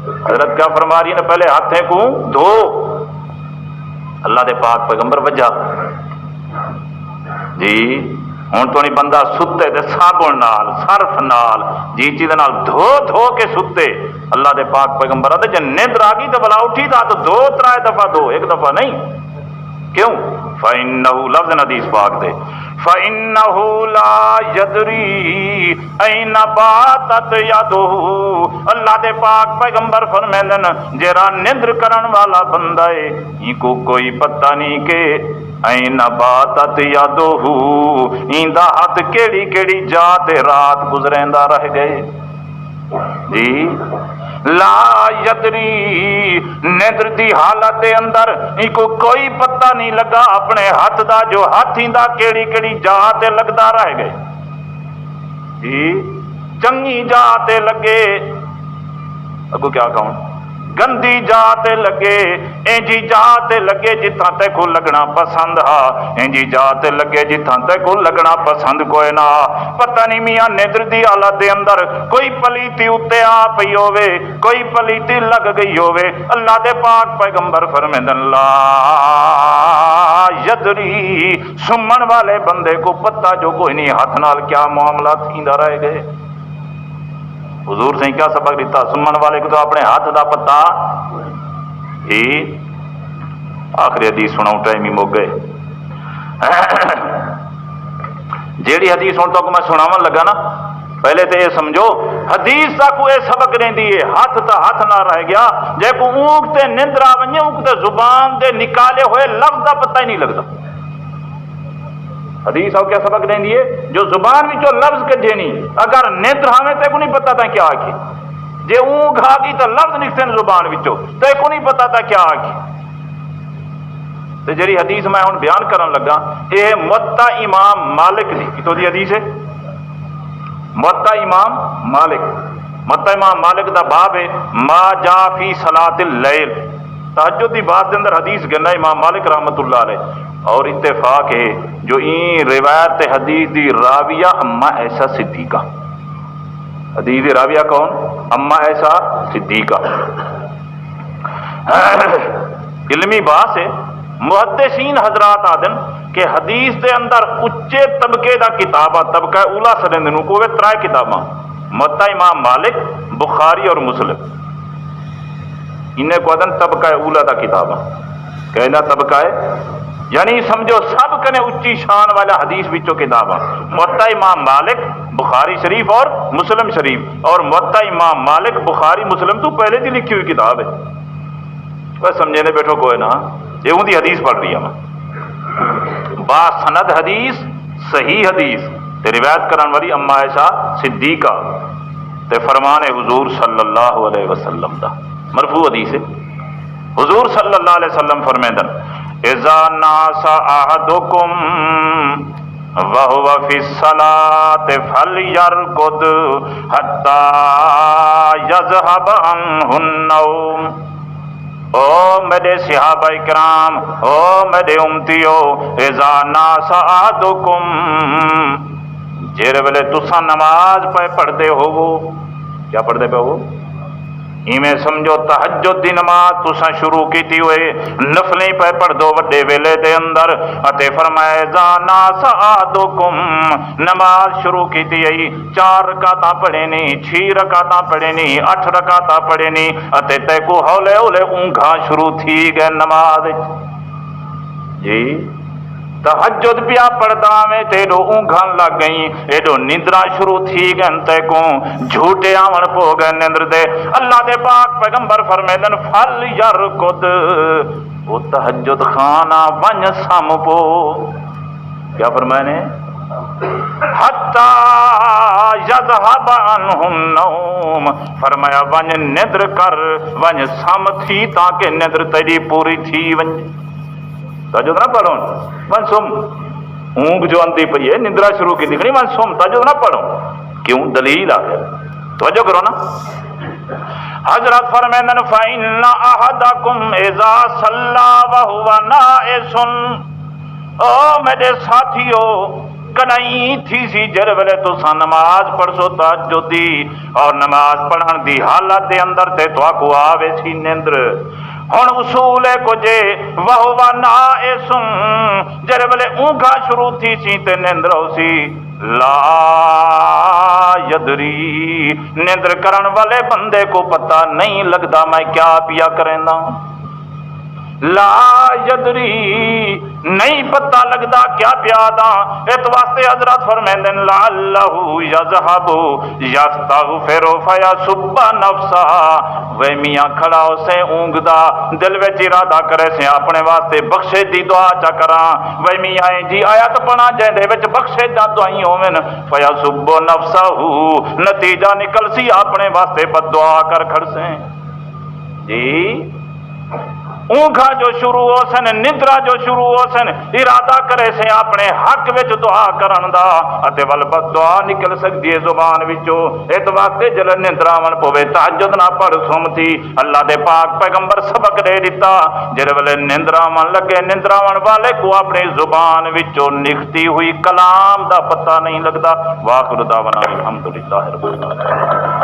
حضرت کیا فرما رہی ہے پہلے ہاتھیں کو دھو اللہ دے پاک پیغمبر وجہ جی ہوں تو نہیں بندہ ستے تے صابن نال صرف نال جی چیز نال دھو دھو کے ستے اللہ دے پاک پیغمبر آتے جب نیندر آ گئی تو بلا اٹھی تھا تو دو ترائے دفعہ دو ایک دفعہ نہیں کیوں فَإِنَّهُ لفظ حدیث پاک دے فَإِنَّهُ لَا يَدْرِي أَيْنَ بَاتَتْ يَدُهُ اللہ دے پاک پیغمبر فرمیندن جیرا نیندر کرن والا بندہ ہے ان کو کوئی پتہ نہیں کہ این باتت یدہو ایندا ہاتھ کیڑی کیڑی جا تے رات گزریندا رہ گئے جی لا یدری نیندر دی حالت دے اندر ان کو کوئی پتہ نہیں لگا اپنے ہاتھ دا جو ہاتھی دا کیڑی کیڑی جا تے لگدا رہ گئے جی چنگی جا تے لگے اگو کیا کہوں گندی جاتے لگے انجی جاتے لگے جتھاں تے کو لگنا پسند ہا انجی جاتے لگے جتھاں تے کو لگنا پسند کوئی نہ پتہ نہیں میاں نیندر دی حالت دے اندر کوئی پلیتی اتے آ پئی ہووے کوئی پلیتی لگ گئی ہووے اللہ دے پاک پیغمبر فرمیندن لا یدری سمن والے بندے کو پتہ جو کوئی نہیں ہاتھ نال کیا معاملہ تھیندا رہ گئے حضور سے کیا سبق دیتا سمن والے کو تو اپنے ہاتھ دا پتا ہی آخری حدیث سناؤں ٹائم ہی مک گئے جیڑی حدیث ہوں تو میں سناون لگا نا پہلے تو یہ سمجھو حدیث تا کوئی سبق رہندی ہے ہاتھ تا ہاتھ نہ رہ گیا جے کو اونک تے نیندر آ ونجے اونک تے زبان دے نکالے ہوئے لفظ دا پتہ ہی نہیں لگتا حدیث آؤ کیا سبق دیں دیے جو زبان میں جو لفظ کے دینی اگر نیندر ہمیں تے کو نہیں پتا تھا کیا آگی جے اون کھا گی تو لفظ نکتے ہیں زبان میں تے کو نہیں پتا تھا کیا آگی تو جری حدیث میں ہوں بیان کرن لگا یہ موطا امام مالک دی کتوں دی حدیث ہے موطا امام مالک موطا امام مالک دا باب ہے ما جا فی صلاۃ اللیل تہجد دی بات دے اندر حدیث گنا امام مالک رحمت اللہ علیہ اور اتفاق ہے جو این روایت حدیث دی راویہ اما ایسا صدیقہ حدیث دی راویہ کون اما ایسا صدیقہ علمی بات ہے محدثین حضرات آدن کہ حدیث دے اندر اچے طبقے دا کتابہ طبقہ اولا سرندنو کو وہ ترائے کتاباں موطا امام مالک بخاری اور مسلم انہیں کو آدن طبقہ اولا دا کتاباں کہنا طبقہ ہے یعنی سمجھو سب کنے اچھی شان والا حدیث بچوں کتاباں موطا امام مالک بخاری شریف اور مسلم شریف اور موطا امام مالک بخاری مسلم تو پہلے دی لکھی ہوئی کتاب ہے بس سمجھنے بیٹھو کوئی نا یہ ان دی حدیث پڑھ رہی ہے با سند حدیث صحیح حدیث تے روایت کرن والی اما عائشہ صدیقہ تے فرمان حضور صلی اللہ علیہ وسلم دا مرفوع حدیث ہے۔ حضور صلی اللہ علیہ وسلم فرمیندن اذا ناس احدکم وهو فی الصلاۃ فلیرقد حتی یذهب عنہ النوم۔ او میرے صحابہ کرام، او میرے امتیو، اذا ناس احدکم، جس ویلے تساں نماز پہ پڑھتے ہوو، کیا پڑھتے پہ ہو؟ ایویں سمجھو تہجد دی نماز تساں شروع کیتی ہوئے نفلیں پہ پڑھ دو وڈے ویلے دے اندر، اتے فرمایا اذا ناس احدکم، نماز شروع کیتی ہے 4 رکعتاں پڑھے نی، 6 رکعتاں پڑھے نی، 8 رکعتاں پڑھے نی، اتے تے کو ہولے ہولے اونگھاں شروع تھی گئے نماز جی تہجد پیا پڑھدا میں تیرو اونگھاں لگ گئیں، ایڈو نیندرا شروع تھی گئن تے کو جھوٹے آون پو گئے نیندر دے۔ اللہ دے پاک پیغمبر فرمیدن فل یرقد، وہ تہجد خانہ ون سم پو، کیا فرمائے نے؟ حتی یذهب عنہ النوم، فرمایا ون نیندر کر، ون سم تھی تاکہ نیندر تیری پوری تھی ون۔ تہجد نہ پڑھو ون سم، اونگ جو اندھی پئی ہے نندرا شروع کی دکھنی ون سم، تہجد نہ پڑھو، کیوں؟ دلیل آ گیا، توجہ کرو نا۔ حضرت فرمیندن فإن أحدكم إذا صلى وهو ناعس، او میرے ساتھیو کدائیں تھی سی جر ویلے تساں نماز پڑھسو تہجد دی، اور نماز پڑھن دی حالت دے اندر تے تواکو آوے سی نیندر، ہن اصول کو جے وہو ناعس، جر ویلے اونگھا شروع تھی سی تے نیندر ہو سی، لا یدری، نیندر کرن والے بندے کو پتہ نہیں لگدا میں کیا پیا کریندا، لا یدری، نہیں پتہ لگدا کیا پیادا۔ اس واسطے حضرت فرمیندن لعلہ یذهب یستغفر فیسب نفسہ، وے میاں کھڑا ہو سے اونگدا دل وچ ارادہ کرے سے اپنے واسطے بخشے دی دعا چا کراں، وے میاں جی آیت پڑھا جے دے وچ بخشے دا دعائیں ہوون، فیسب نفسہ، نتیجہ نکل سی اپنے واسطے بد دعا کر کھڑ سے جی۔ اونگھا جو شروع ہو سن، نندرا جو شروع ہو سن، ارادہ کرے سے اپنے حق وچ دعا کرن دا، اتے ول بد دعا نکل سکتی ہے زبان وچوں۔ اس واسطے جل نندرا ون پوے تہجد نہ پڑھ سمتی، اللہ دے پاک پیغمبر سبق دے دیتا، جل ویلے نندرا ون لگے نندرا ون والے کو اپنی زبان وچوں نکلتی ہوئی کلام دا پتہ نہیں لگدا۔ واخر دعوانا الحمدللہ رب العالمین۔